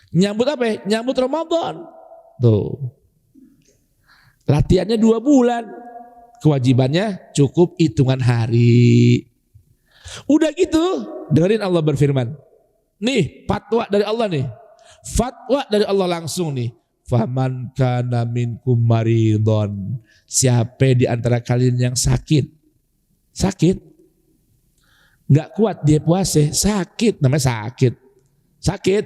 Nyambut apa ya? Nyambut Ramadan. Tuh. Latihannya 2 bulan. Kewajibannya cukup hitungan hari. Udah gitu, dengerin Allah berfirman. Nih, fatwa dari Allah nih. Fatwa dari Allah langsung nih. Faman kana minkum maridon. Siapa di antara kalian yang sakit? Sakit. Nggak kuat dia puasa, sakit. Namanya sakit. Sakit.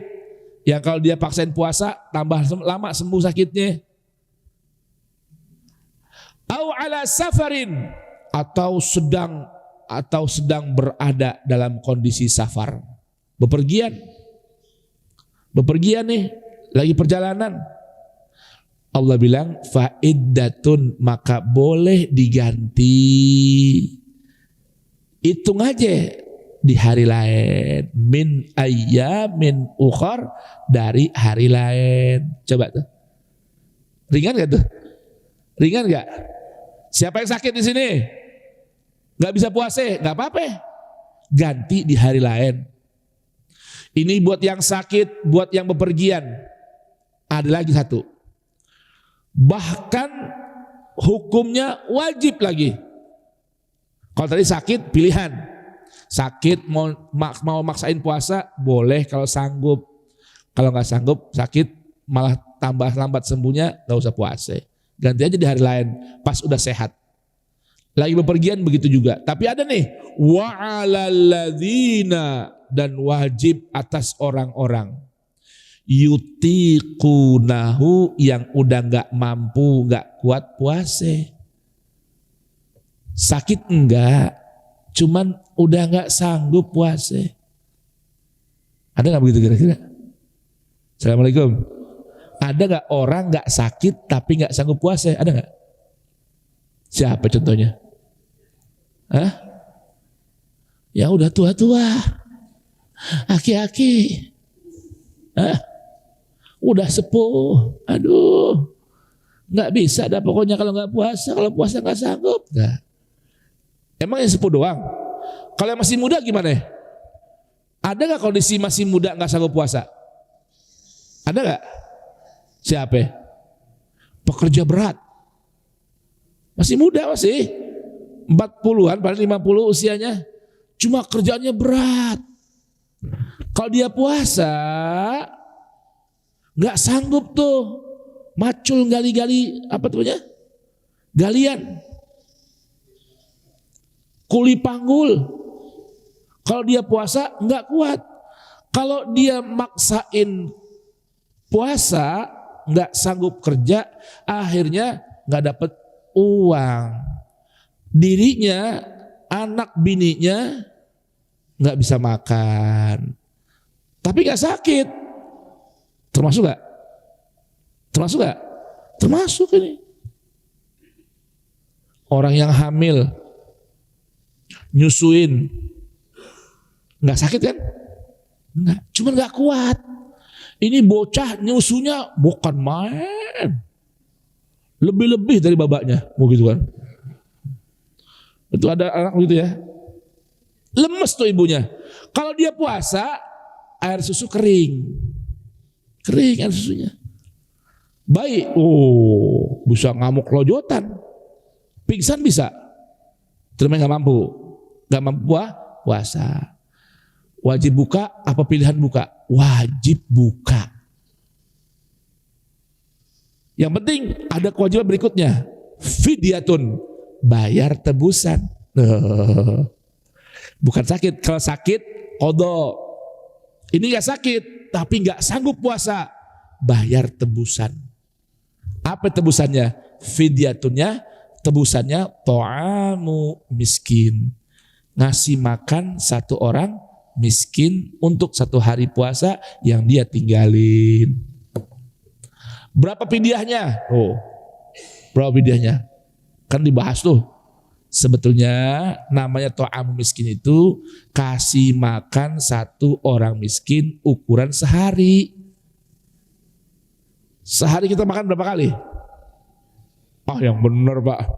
Yang kalau dia paksain puasa, tambah lama sembuh sakitnya. Au ala safarin. Atau sedang berada dalam kondisi safar. Bepergian nih, lagi perjalanan. Allah bilang fa'iddatun, maka boleh diganti. Hitung aja di hari lain. Min ayyamin ukhar, dari hari lain. Coba tuh. Ringan gak tuh? Ringan gak? Siapa yang sakit di sini? Gak bisa puasa? Gak apa-apa. Ganti di hari lain. Ini buat yang sakit, buat yang bepergian. Ada lagi satu. Bahkan hukumnya wajib lagi. Kalau tadi sakit, pilihan. Sakit mau maksain puasa, boleh kalau sanggup. Kalau nggak sanggup, sakit malah tambah lambat sembuhnya, nggak usah puasa. Ganti aja di hari lain, pas udah sehat. Lagi bepergian begitu juga. Tapi ada nih, wa'alalladzina, dan wajib atas orang-orang yutiqunahu, yang udah nggak mampu, nggak kuat puasa. Sakit enggak, cuman udah nggak sanggup puasa. Ada nggak begitu kira-kira? Assalamualaikum. Ada nggak orang nggak sakit tapi nggak sanggup puasa? Ada nggak? Siapa contohnya? Hah? Yang udah tua-tua, aki-aki, udah sepuh, aduh, nggak bisa dah pokoknya kalau nggak puasa, kalau puasa nggak sanggup. Nah, emang yang sepuh doang? Kalau yang masih muda gimana? Ada nggak kondisi masih muda nggak sanggup puasa? Ada nggak? Siapa? Pekerja berat, masih muda, masih 40-an, paling 50 usianya, cuma kerjaannya berat. Kalau dia puasa nggak sanggup tuh, macul gali-gali apa namanya, galian, kuli panggul. Kalau dia puasa nggak kuat. Kalau dia maksain puasa, nggak sanggup kerja, akhirnya nggak dapat uang. Dirinya, anak bininya nggak bisa makan. Tapi nggak sakit. Termasuk nggak? Termasuk nggak? Termasuk ini. Orang yang hamil, nyusuin, nggak sakit kan? Nggak, cuma nggak kuat. Ini bocah nyusunya bukan main, lebih-lebih dari babaknya, mau gitu kan? Itu ada anak gitu ya, lemes tuh ibunya. Kalau dia puasa, air susu kering air susunya. Baik, bisa ngamuk lojotan, pingsan bisa, terus nggak mampu puasa. Wajib buka apa pilihan buka? Wajib buka. Yang penting ada kewajiban berikutnya. Fidyatun, bayar tebusan. Bukan sakit. Kalau sakit, qadha. Ini gak sakit, tapi gak sanggup puasa. Bayar tebusan. Apa tebusannya? Fidyatunnya, tebusannya ta'amu miskin. Ngasih makan satu orang miskin untuk satu hari puasa yang dia tinggalin. Berapa fidyahnya? Oh, berapa fidyahnya? Kan dibahas tuh. Sebetulnya namanya ta'amu miskin itu kasih makan satu orang miskin ukuran sehari. Sehari kita makan berapa kali? Oh, yang benar Pak.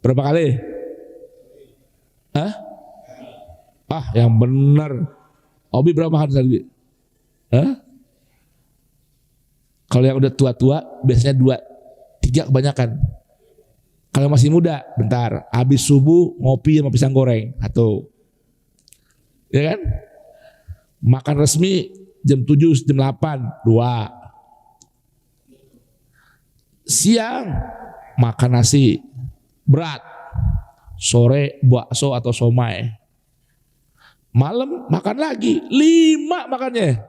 Berapa kali? Hah? Ah, yang benar. Obi berapa makan sehari? Hah? Kalau yang udah tua-tua biasanya 2, 3 kebanyakan. Kalau masih muda, bentar. Habis subuh ngopi sama pisang goreng. 1. Ya kan? Makan resmi jam 7, jam 8. 2. Siang makan nasi berat. Sore bakso atau somai. Malam makan lagi 5 makannya.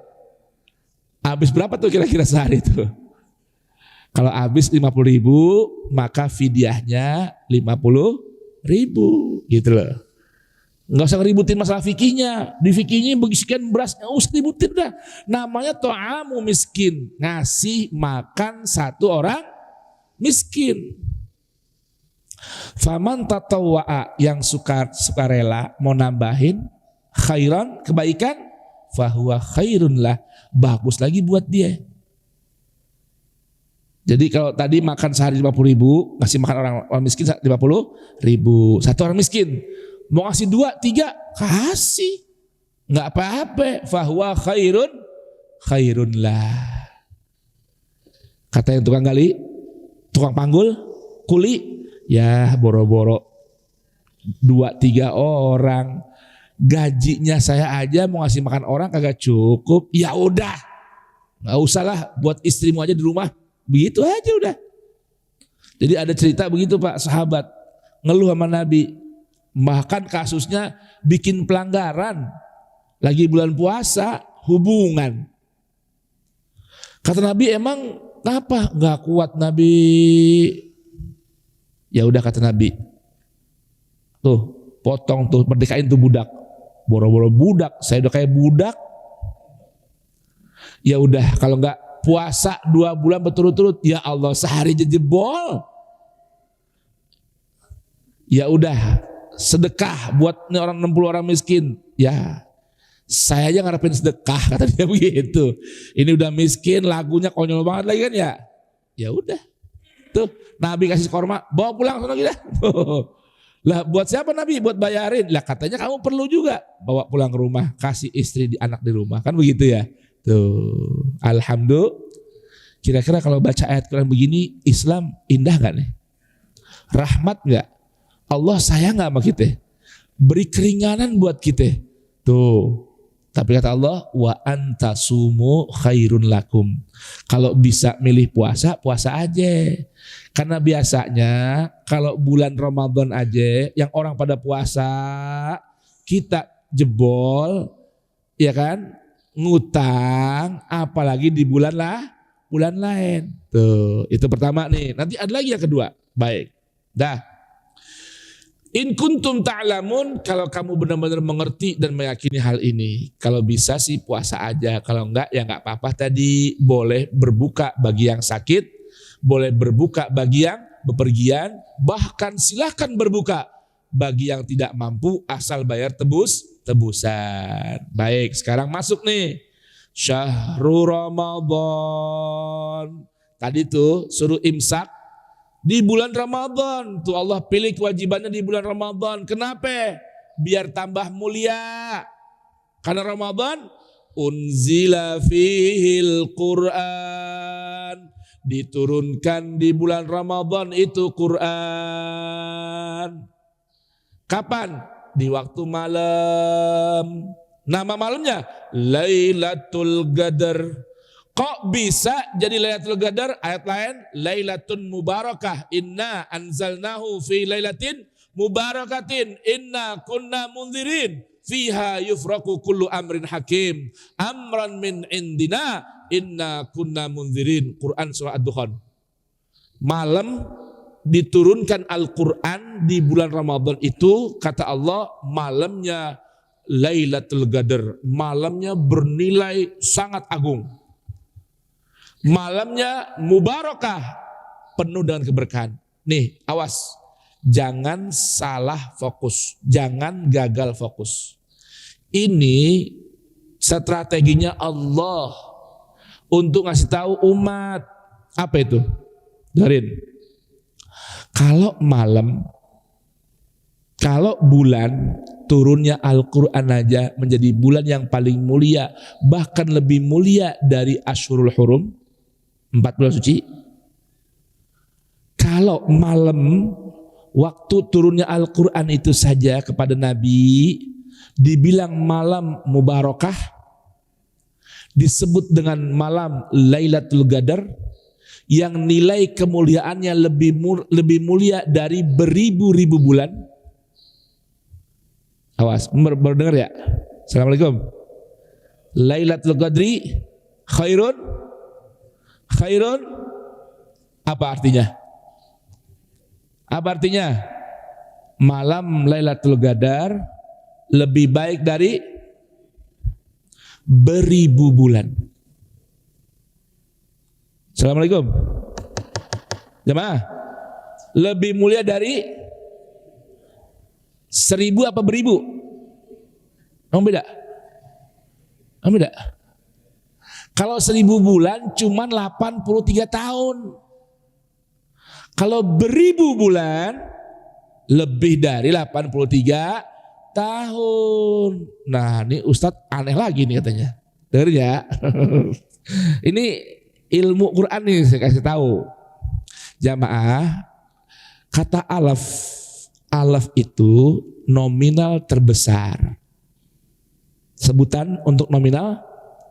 Habis berapa tuh kira-kira sehari itu? Kalau habis 50.000 maka fidyahnya 50.000 gitu loh. Nggak usah ngeributin masalah fikihnya. Di fikihnya sekian beras, nggak usah ributin dah. Namanya ta'amu miskin, ngasih makan satu orang miskin. Faman tatawwa'a, yang sukarela mau nambahin khairan, kebaikan, fahuwa khairun lah, bagus lagi buat dia. Jadi kalau tadi makan sehari 50.000, ngasih makan orang miskin 50.000, satu orang miskin. Mau ngasih 2, 3, kasih, nggak apa-apa. Fahuwa khairun lah. Kata yang tukang gali, tukang panggul, kuli, ya boro-boro 2, 3 orang. Gajinya saya aja mau ngasih makan orang kagak cukup. Ya udah, nggak usah lah, buat istrimu aja di rumah. Begitu aja udah. Jadi ada cerita begitu Pak, sahabat ngeluh sama Nabi. Bahkan kasusnya bikin pelanggaran. Lagi bulan puasa, hubungan. Kata Nabi, emang kenapa? Nggak kuat Nabi. Ya udah kata Nabi. Tuh, potong tuh, merdekain tuh budak. Boro-boro budak, saya udah kayak budak. Ya udah, kalau nggak puasa 2 bulan berturut-turut, ya Allah sehari aja jebol. Ya udah, sedekah buat nih orang 60 orang miskin. Ya, saya aja ngarepin sedekah, kata dia begitu. Ini udah miskin, lagunya konyol banget lagi kan ya. Ya udah, tuh Nabi kasih korma, bawa pulang sana kita. Lah buat siapa Nabi? Buat bayarin. Lah katanya kamu perlu juga bawa pulang ke rumah, kasih istri di anak di rumah, kan begitu ya. Tuh, alhamdulillah. Kira-kira kalau baca ayat Quran begini, Islam indah gak nih? Rahmat gak? Allah sayang gak sama kita? Beri keringanan buat kita. Tuh. Tapi kata Allah, wa antasumu khairun lakum. Kalau bisa milih puasa, puasa aja. Karena biasanya kalau bulan Ramadan aja yang orang pada puasa, kita jebol, ya kan? Ngutang, apalagi di bulan lain. Tuh, itu pertama nih. Nanti ada lagi yang kedua. Baik. Dah. In kuntum ta'lamun, kalau kamu benar-benar mengerti dan meyakini hal ini, kalau bisa sih puasa aja, kalau enggak ya enggak apa-apa tadi, boleh berbuka bagi yang sakit, boleh berbuka bagi yang bepergian, bahkan silahkan berbuka bagi yang tidak mampu asal bayar tebusan. Baik, sekarang masuk nih. Syahrul Ramadan. Tadi tuh suruh imsak di bulan Ramadan. Tuh Allah pilih kewajibannya di bulan Ramadan. Kenapa? Biar tambah mulia. Karena Ramadan unzila fihil Quran. Diturunkan di bulan Ramadan itu Quran. Kapan? Di waktu malam. Nama malamnya Lailatul Qadar. Kok bisa jadi Lailatul Qadar? Ayat lain, Lailatun Mubarakah. Inna anzalnahu fi lailatin mubarakatin. Inna kunna munzirin. Fiha yufraku kullu amrin hakim. Amran min indina. Inna kunna munzirin. Quran surah Ad-Dukhan. Malam diturunkan Al-Quran di bulan Ramadan itu, kata Allah, malamnya Lailatul Qadar. Malamnya bernilai sangat agung. Malamnya mubarakah, penuh dengan keberkahan. Nih, awas. Jangan salah fokus. Jangan gagal fokus. Ini strateginya Allah untuk ngasih tahu umat. Apa itu? Dengerin. Kalau malam, kalau bulan, turunnya Al-Quran aja menjadi bulan yang paling mulia, bahkan lebih mulia dari Ashhurul Hurum, 4 bulan suci. Kalau malam, waktu turunnya Al-Quran itu saja kepada Nabi, dibilang malam mubarakah, disebut dengan malam Lailatul Qadar, yang nilai kemuliaannya lebih mulia dari beribu-ribu bulan. Awas, baru dengar ya? Assalamualaikum. Lailatul Qadri khairun apa artinya? Apa artinya? Malam Lailatul Qadar lebih baik dari beribu bulan. Assalamualaikum. Jemaah, lebih mulia dari 1000 apa beribu? Beda. Beda. Kalau 1000 bulan cuman 83 tahun. Kalau beribu bulan lebih dari 83 tahun. Nah, ini Ustadz aneh lagi nih katanya. Dengar ya. Ini ilmu Quran nih saya kasih tahu. Jamaah, kata alaf itu nominal terbesar. Sebutan untuk nominal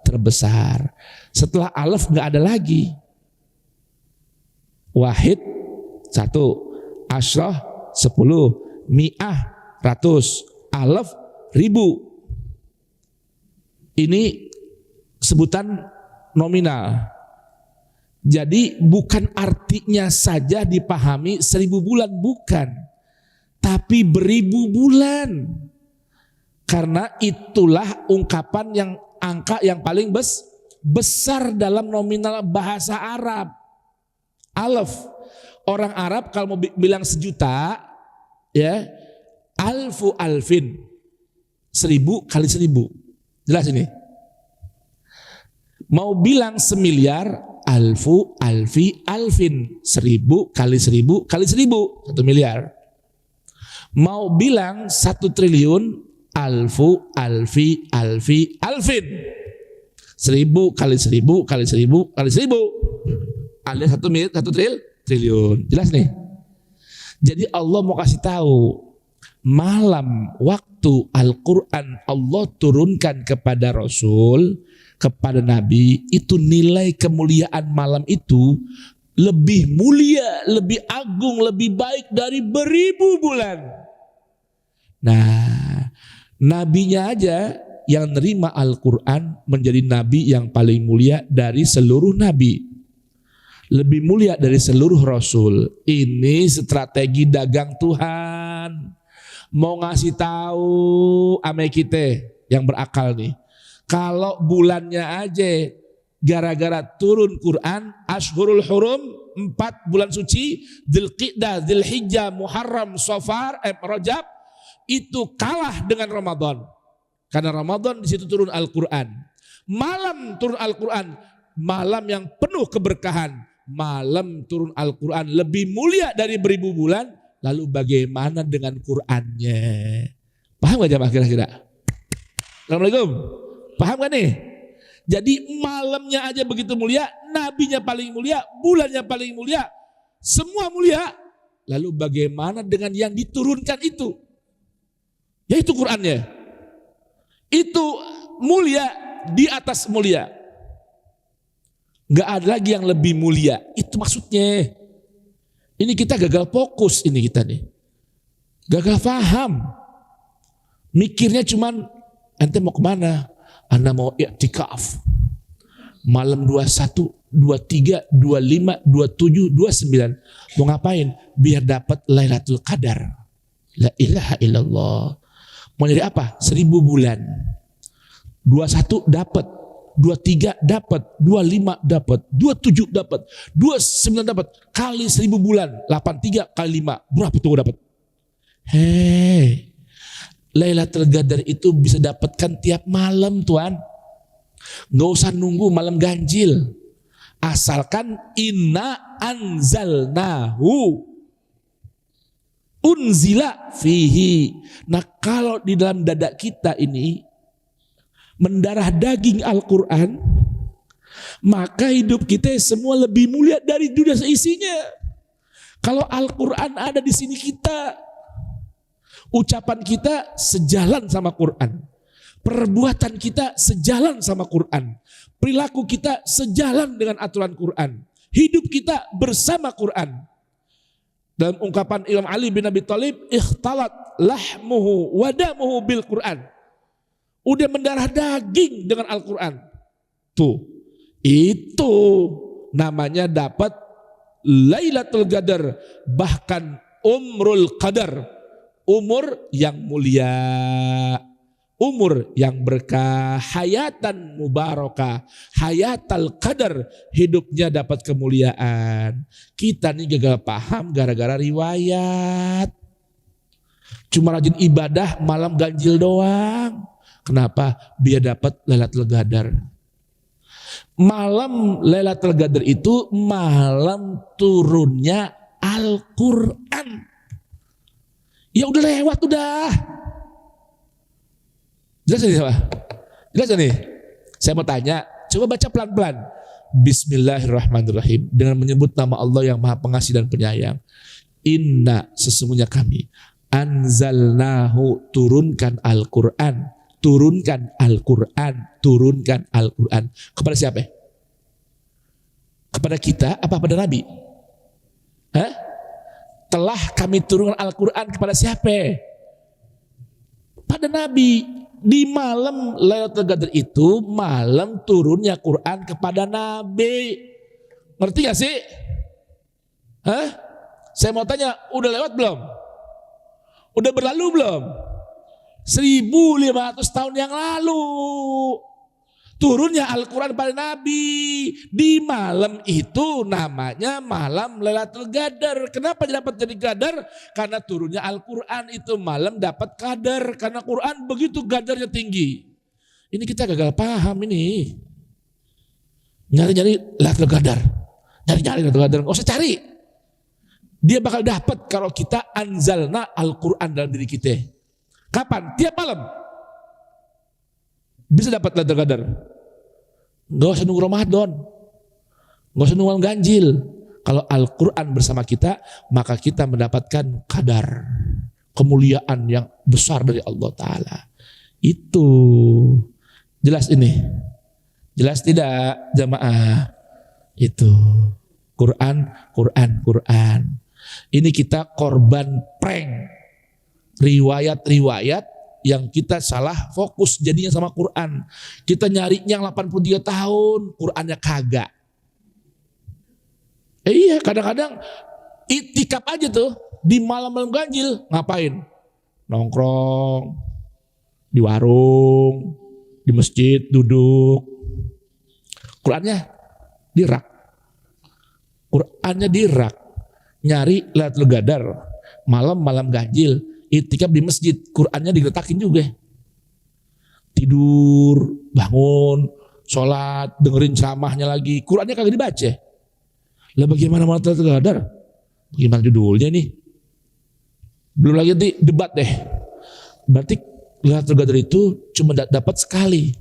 terbesar. Setelah alaf nggak ada lagi. Wahid 1, asyrah 10, mi'ah 100, alaf 1000. Ini sebutan nominal. Jadi bukan artinya saja dipahami 1000 bulan, bukan. Tapi beribu bulan. Karena itulah ungkapan yang angka yang paling besar dalam nominal bahasa Arab. Alaf. Orang Arab kalau mau bilang 1.000.000, ya, alfu alfin. 1000 kali 1000. Jelas ini. Mau bilang 1.000.000.000, alfu alfi alfin. 1000 kali 1000 kali 1000, 1 miliar. Mau bilang 1 triliun, alfu alfi alfi alfin. 1000 kali 1000 kali 1000 kali 1000. Alias 1 triliun. Jelas nih. Jadi Allah mau kasih tahu, malam waktu Al-Quran Allah turunkan kepada Rasul, kepada Nabi, itu nilai kemuliaan malam itu lebih mulia, lebih agung, lebih baik dari beribu bulan. Nah, nabinya aja yang nerima Al-Quran menjadi nabi yang paling mulia dari seluruh nabi. Lebih mulia dari seluruh rasul. Ini strategi dagang Tuhan. Mau ngasih tahu ame kita yang berakal nih. Kalau bulannya aja gara-gara turun Quran, Ashhurul Hurum, 4 bulan suci, Dzulqa'dah, Dzulhijjah, Muharram, Safar, Rajab, itu kalah dengan Ramadan. Karena Ramadan di situ turun Al-Quran. Malam turun Al-Quran, malam yang penuh keberkahan. Malam turun Al-Quran lebih mulia dari beribu bulan. Lalu bagaimana dengan Qurannya? Paham gak jamaah kira-kira? Assalamualaikum. Paham gak nih? Jadi malamnya aja begitu mulia, nabinya paling mulia, bulannya paling mulia, semua mulia. Lalu bagaimana dengan yang diturunkan itu? Yaitu Qurannya. Itu mulia di atas mulia. Gak ada lagi yang lebih mulia. Itu maksudnya. Ini kita gagal fokus ini kita nih. Gagal paham. Mikirnya cuman ente mau kemana? Anda mau i'tikaf. Malam 21, 23, 25, 27, 29. Mau ngapain? Biar dapat Lailatul Qadar. La ilaha illallah. Mau nyari apa? 1000 bulan. 21 dapat. 23 dapat, 25 dapat, 27 dapat, 29 dapat, kali 1000 bulan, 83 kali 5, berapa tuh dapat? Hei, Lailatul Qadar itu bisa dapatkan tiap malam tuan. Gak usah nunggu malam ganjil. Asalkan inna anzalnahu unzila fihi. Nah kalau di dalam dada kita ini mendarah daging Al-Quran, maka hidup kita semua lebih mulia dari dunia seisinya. Kalau Al-Quran ada di sini kita, ucapan kita sejalan sama Quran, perbuatan kita sejalan sama Quran, perilaku kita sejalan dengan aturan Quran, hidup kita bersama Quran. Dalam ungkapan Imam Ali bin Abi Thalib, ikhtalat lahmuhu wadamuhu bil Quran. Udah mendarah daging dengan Al-Quran. Tuh, itu namanya dapat Lailatul Qadar, bahkan Umrul Qadar, umur yang mulia, umur yang berkah, hayatan mubarakah, hayatal qadar, hidupnya dapat kemuliaan. Kita nih gagal paham gara-gara riwayat. Cuma rajin ibadah malam ganjil doang. Kenapa? Biar dapat Lailatul Qadar. Malam Lailatul Qadar itu malam turunnya Al-Quran. Ya udah lewat udah. Jelas nih Pak? Jelas nih? Saya mau tanya, coba baca pelan-pelan. Bismillahirrahmanirrahim. Dengan menyebut nama Allah yang Maha Pengasih dan Penyayang. Inna, sesungguhnya kami. Anzalnahu, turunkan Al-Quran. Turunkan Al-Quran, turunkan Al-Quran. Kepada siapa? Kepada kita apa pada Nabi? Hah? Telah kami turunkan Al-Quran kepada siapa? Pada Nabi. Di malam Lailatul Qadar itu malam turunnya Quran kepada Nabi. Ngerti gak sih? Hah? Saya mau tanya, udah lewat belum? Udah berlalu belum? 1500 tahun yang lalu turunnya Al-Quran pada Nabi. Di malam itu namanya malam Lailatul Qadar. Kenapa dapat jadi qadar? Karena turunnya Al-Quran itu malam dapat qadar. Karena Quran begitu qadarnya tinggi. Ini kita gagal paham ini. Nyari-nyari Lailatul Qadar. Nyari-nyari Lailatul Qadar. Nggak usah cari. Dia bakal dapat kalau kita anzalna Al-Quran dalam diri kita. Kapan? Tiap malam. Bisa dapat Lailatul Qadar. Gak usah nunggu Ramadan. Gak usah nunggu ganjil. Kalau Al-Quran bersama kita, maka kita mendapatkan qadar. Kemuliaan yang besar dari Allah Ta'ala. Itu. Jelas ini? Jelas tidak jamaah? Itu. Quran, Quran, Quran. Ini kita korban prank. Riwayat-riwayat yang kita salah fokus jadinya sama Quran. Kita nyari yang 83 tahun, Qurannya kagak. Iya, kadang-kadang itikaf aja tuh di malam-malam ganjil ngapain? Nongkrong di warung, di masjid duduk. Qurannya di rak. Qurannya di rak. Nyari Lailatul Qadar malam-malam ganjil. Itikaf di masjid, Qurannya diletakin juga. Tidur, bangun, sholat, dengerin ceramahnya lagi, Qurannya kagak dibaca. Lah bagaimana Lailatul Qadar? Bagaimana judulnya nih? Belum lagi nanti debat deh. Berarti Lailatul Qadar itu cuma dapat sekali,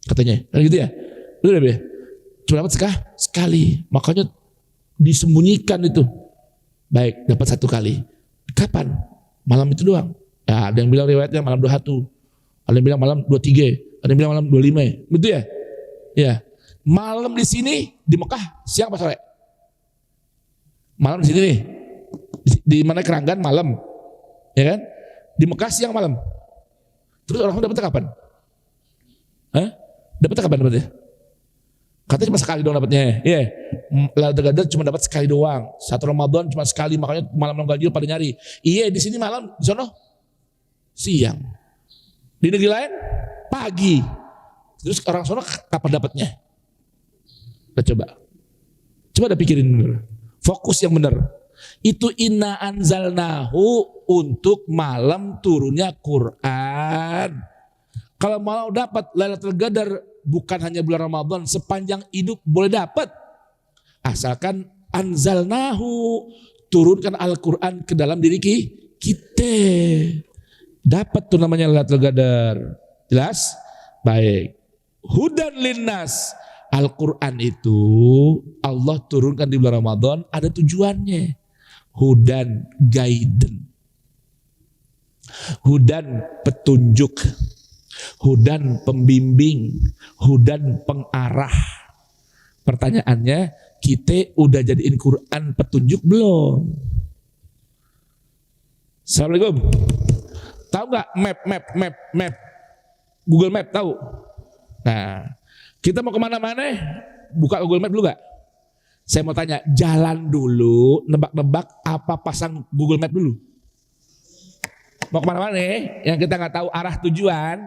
katanya. Kan gitu ya? Betul ya? Cuma dapat sekali. Makanya disembunyikan itu. Baik, dapat 1 kali. Kapan? Malam itu doang. Ya, ada yang bilang riwayatnya malam 21. Ada yang bilang malam 23. Ada yang bilang malam 25 ya? Betul ya? Ya. Malam di sini, di Mekah, siang apa sore? Malam di sini nih. Di mana Keranggan malam. Ya kan? Di Mekah siang malam. Terus orang dapetnya kapan? Hah? Dapetnya kapan dapetnya? Katanya cuma sekali doang dapetnya. Iya. Lailatul Qadar cuma dapat sekali doang. Satu Ramadan cuma sekali, makanya malam ganjil pada nyari. Iya, di sini malam, di sana siang. Di negeri lain pagi. Terus orang sana kapan dapatnya? Kita coba dah pikirin bener. Fokus yang benar. Itu inna anzalnahu untuk malam turunnya Quran. Kalau mau dapat Lailatul Qadar bukan hanya bulan Ramadan, sepanjang hidup boleh dapat. Asalkan anzalnahu, turunkan Al-Quran ke dalam diri kita. Dapat tuh namanya Lailatul Qadar. Jelas? Baik. Hudan linnas. Al-Quran itu Allah turunkan di bulan Ramadan ada tujuannya. Hudan, guidance. Hudan, petunjuk. Hudan, pembimbing. Hudan, pengarah. Pertanyaannya, kita udah jadiin Quran petunjuk belum? Assalamualaikum. Tahu nggak map? Google Map tahu? Nah, kita mau kemana-mana, buka Google Map dulu gak? Saya mau tanya, jalan dulu, nebak-nebak apa pasang Google Map dulu? Mau kemana-mana nih, yang kita nggak tahu arah tujuan,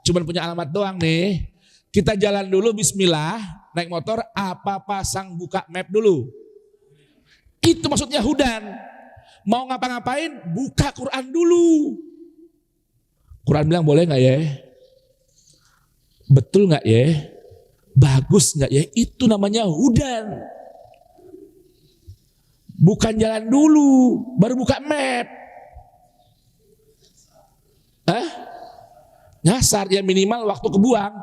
cuma punya alamat doang nih. Kita jalan dulu, bismillah, naik motor, apa pasang buka map dulu? Itu maksudnya hudan. Mau ngapa-ngapain, buka Quran dulu. Quran bilang boleh nggak ya? Betul nggak ya? Bagus nggak ya? Itu namanya hudan. Bukan jalan dulu, baru buka map. Nyasar ya, minimal waktu kebuang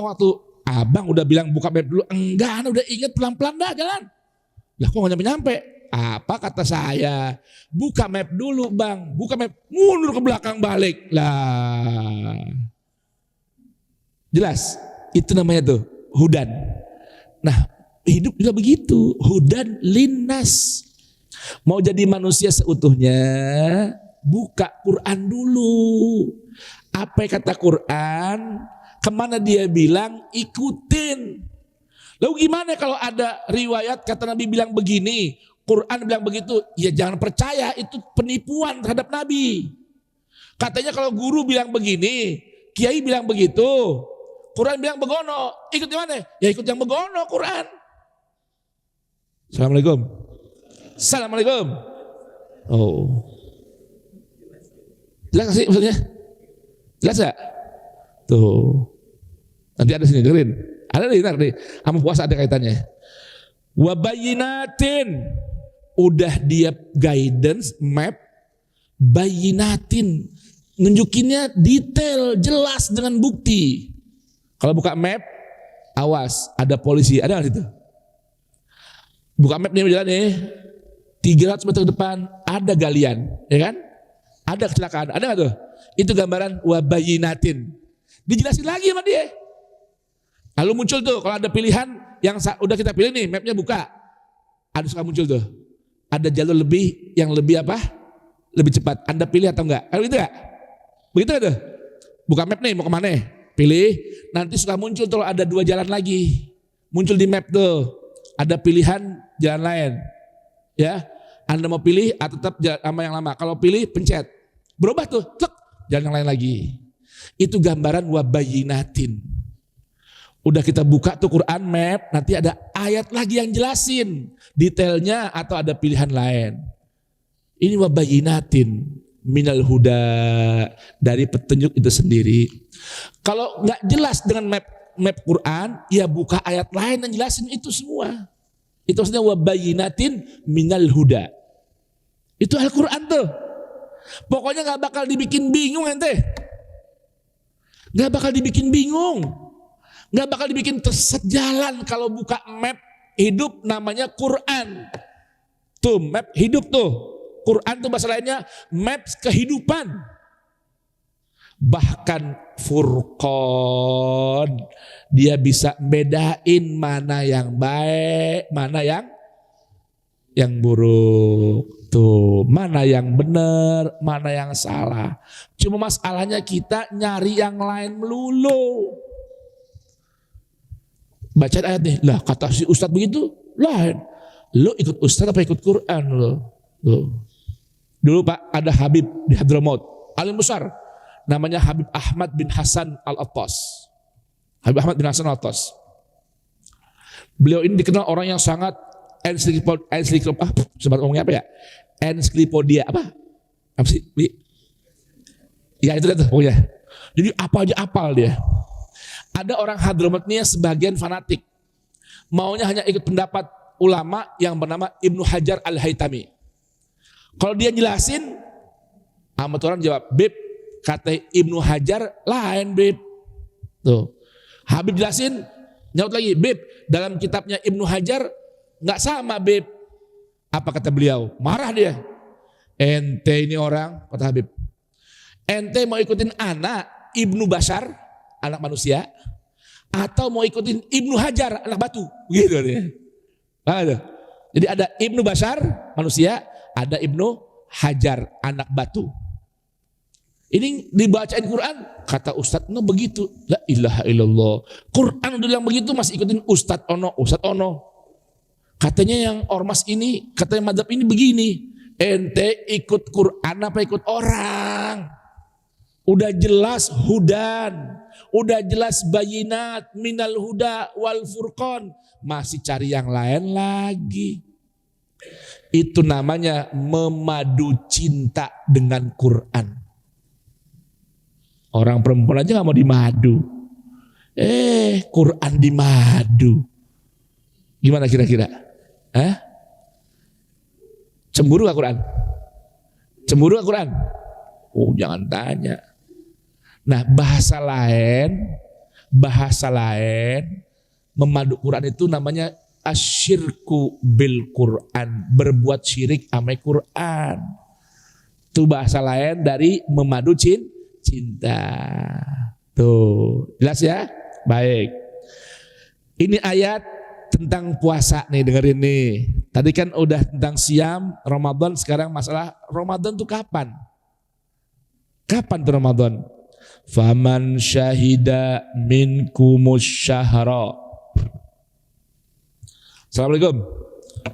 waktu. Abang udah bilang buka map dulu, enggak, udah inget pelan-pelan dah jalan. Lah kok nggak nyampe-nyampe? Apa kata saya? Buka map dulu bang, buka map, mundur ke belakang balik lah. Jelas? Itu namanya tuh hudan. Nah, hidup juga begitu, hudan linnas. Mau jadi manusia seutuhnya, buka Quran dulu. Apa yang kata Quran? Kemana dia bilang? Ikutin. Lalu gimana kalau ada riwayat kata Nabi bilang begini, Quran bilang begitu? Ya jangan percaya, itu penipuan terhadap Nabi. Katanya kalau guru bilang begini, kiai bilang begitu, Quran bilang begono, ikut di mana? Ya ikut yang begono Quran. Assalamualaikum. Assalamualaikum. Oh. Jelas gak sih maksudnya? Jelas gak? Tuh. Nanti ada sini dengerin. Ada nih, sama puasa ada kaitannya. Wabayinatin. Udah dia guidance, map. Bayinatin. Nunjukinnya detail, jelas dengan bukti. Kalau buka map, awas, ada polisi, ada nggak situ? Buka map nih jalan nih, 300 meter ke depan ada galian, ya kan? Ada kecelakaan, ada nggak tuh? Itu gambaran wabayinatin. Dijelasin lagi sama dia. Lalu muncul tuh, kalau ada pilihan yang udah kita pilih nih, mapnya buka, ada suka muncul tuh, ada jalur lebih yang lebih apa? Lebih cepat. Anda pilih atau enggak? Kalau gitu nggak? Begitu nggak tuh? Buka map nih, mau kemana? Pilih, nanti suka muncul tuh ada 2 jalan lagi. Muncul di map tuh, ada pilihan jalan lain. Ya, Anda mau pilih atau tetap sama yang lama. Kalau pilih, pencet. Berubah tuh, jalan yang lain lagi. Itu gambaran wabayinatin. Udah kita buka tuh Quran map, nanti ada ayat lagi yang jelasin detailnya atau ada pilihan lain. Ini wabayinatin minal huda, dari petunjuk itu sendiri. Kalau nggak jelas dengan map Quran, ya buka ayat lain yang jelasin itu semua. Itu maksudnya wabayinatin minal huda. Itu Al-Quran tuh. Pokoknya nggak bakal dibikin bingung ente. Nggak bakal dibikin bingung. Nggak bakal dibikin tersejalan kalau buka map hidup namanya Quran. Tuh map hidup tuh. Quran tuh bahasa lainnya maps kehidupan. Bahkan Furqan, dia bisa bedain mana yang baik, mana yang buruk. Tuh, mana yang benar, mana yang salah. Cuma masalahnya kita nyari yang lain melulu. Baca ayat nih, lah kata si Ustadz begitu, lain. Lo ikut Ustadz apa ikut Quran lo? Dulu Pak ada Habib di Hadramaut, alim besar, namanya Habib Ahmad bin Hasan Al-Attas. Habib Ahmad bin Hasan Al-Attas. Beliau ini dikenal orang yang sangat ensiklopedia apa sih? Ya itu tuh pokoknya. Jadi apa aja apal dia. Ada orang Hadramaut ini sebagian fanatik, maunya hanya ikut pendapat ulama yang bernama Ibnu Hajar Al-Haytami. Kalau dia jelasin, amat orang jawab, Bib, kata Ibnu Hajar lain Bib. Tuh, Habib jelasin, nyaut lagi, Bib, dalam kitabnya Ibnu Hajar nggak sama Bib. Apa kata beliau? Marah dia. Ente ini orang, kata Habib, ente mau ikutin anak Ibnu Bashar, anak manusia, atau mau ikutin Ibnu Hajar, anak batu, gitu dia. Nah, jadi ada Ibnu Bashar, manusia, ada Ibnu Hajar, anak batu. Ini dibacain Quran, kata Ustadz no begitu. La ilaha illallah. Quran udah bilang begitu masih ikutin Ustadz Ono, Ustadz Ono. Katanya yang ormas ini, katanya madzhab ini begini. Ente ikut Quran apa ikut orang? Udah jelas hudan, udah jelas bayinat minal huda wal furqan, masih cari yang lain lagi. Itu namanya memadu cinta dengan Quran. Orang perempuan aja gak mau dimadu. Quran dimadu. Gimana kira-kira? Cemburu gak Quran? Cemburu gak Quran? Oh jangan tanya. Nah bahasa lain memadu Quran itu namanya asyirku bil Quran, berbuat syirik sama Quran. Itu bahasa lain dari memadu cinta. Tuh, jelas ya? Baik. Ini ayat tentang puasa nih, dengerin nih. Tadi kan udah tentang siam, Ramadan, sekarang masalah Ramadan tuh kapan? Kapan tuh Ramadan? Faman syahida minkumus syahra. Assalamualaikum.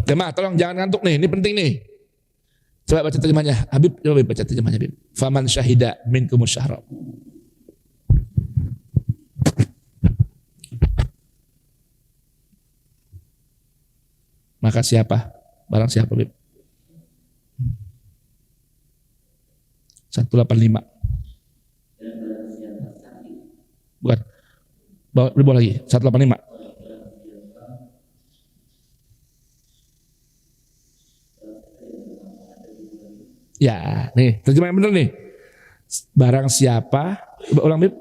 Tema, tolong jangan ngantuk nih, ini penting nih. Coba baca terjemahnya. Habib, coba baca terjemahnya Habib. Faman syahida minkumus syahra. Maka siapa? Barang siapa Habib? 185. Bukan. Bawa lagi. 185. Ya, nih terjemah yang benar nih. Barang siapa? Ulang Bib.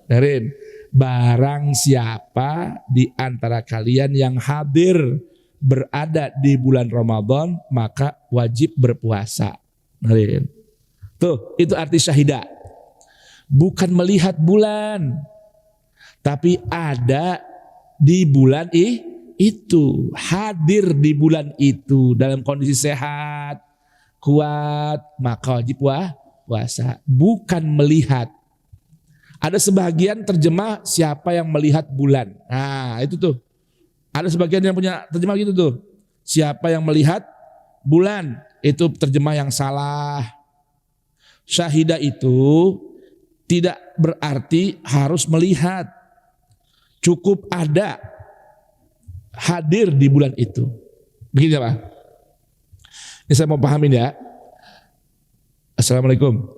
Dengerin. Barang siapa di antara kalian yang hadir berada di bulan Ramadan maka wajib berpuasa. Dengerin. Tuh, itu arti syahida. Bukan melihat bulan, tapi ada di bulan itu, hadir di bulan itu dalam kondisi sehat, kuat, maka wajib puasa. Bukan melihat. Ada sebagian terjemah siapa yang melihat bulan. Nah itu tuh. Ada sebagian yang punya terjemah gitu tuh. Siapa yang melihat bulan. Itu terjemah yang salah. Syahidah itu tidak berarti harus melihat. Cukup ada. Hadir di bulan itu. Begini Pak. Ini saya mau pahamin ya. Assalamualaikum.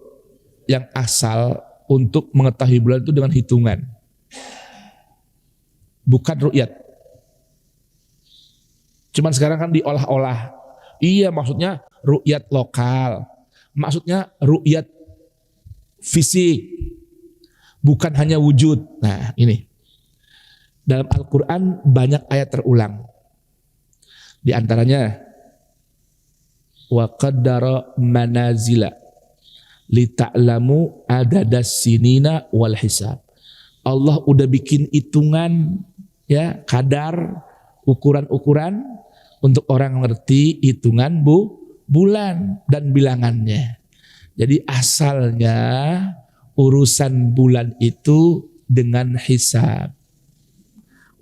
Yang asal untuk mengetahui bulan itu dengan hitungan. Bukan ru'yat. Cuman sekarang kan diolah-olah. Iya maksudnya ru'yat lokal. Maksudnya ru'yat fisik. Bukan hanya wujud. Nah ini. Dalam Al-Quran banyak ayat terulang. Di antaranya wa qaddara manazila li ta'lamu adadas sinina wal hisab. Allah udah bikin hitungan, ya, kadar, ukuran-ukuran untuk orang ngerti hitungan bulan dan bilangannya. Jadi asalnya urusan bulan itu dengan hisab.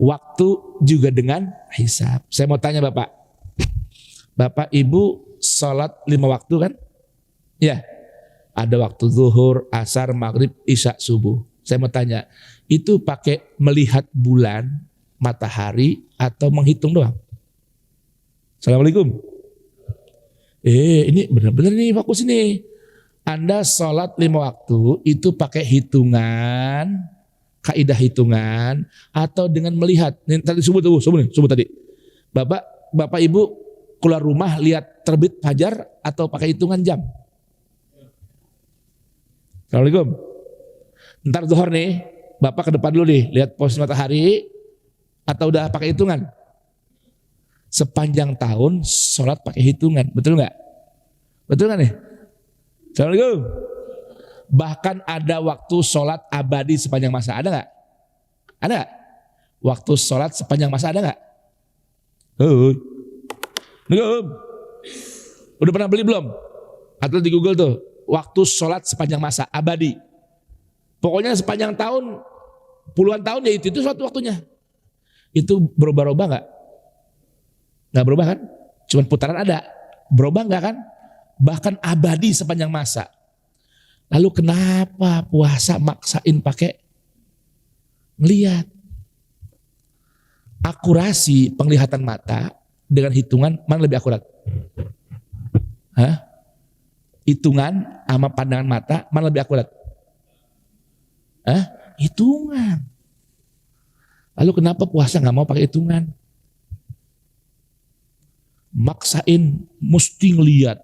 Waktu juga dengan hisab. Saya mau tanya Bapak. Bapak Ibu sholat 5 waktu kan? Ya. Ada waktu zuhur, asar, maghrib, isya, subuh. Saya mau tanya, itu pakai melihat bulan, matahari, atau menghitung doang? Assalamualaikum. Ini benar-benar nih fokus ini. Anda sholat 5 waktu itu pakai hitungan, kaidah hitungan, atau dengan melihat. Nih, tadi subuh tadi. Bapak Ibu keluar rumah lihat terbit fajar atau pakai hitungan jam? Assalamualaikum. Ntar zuhur nih, Bapak ke depan dulu nih, lihat posisi matahari atau udah pakai hitungan? Sepanjang tahun sholat pakai hitungan, betul nggak? Betul nggak nih? Assalamualaikum. Bahkan ada waktu sholat abadi sepanjang masa, ada nggak? Ada nggak? Waktu sholat sepanjang masa ada nggak? Udah pernah beli belum? Atau di Google tuh, waktu sholat sepanjang masa abadi. Pokoknya sepanjang tahun, puluhan tahun ya itu sholat waktunya. Itu berubah-ubah nggak? Nggak berubah kan? Cuman putaran ada. Berubah nggak kan? Bahkan abadi sepanjang masa. Lalu kenapa puasa maksain pakai ngelihat? Akurasi penglihatan mata dengan hitungan mana lebih akurat? Hitungan sama pandangan mata mana lebih akurat? Hitungan. Lalu kenapa puasa nggak mau pakai hitungan? Maksain mesti ngelihat.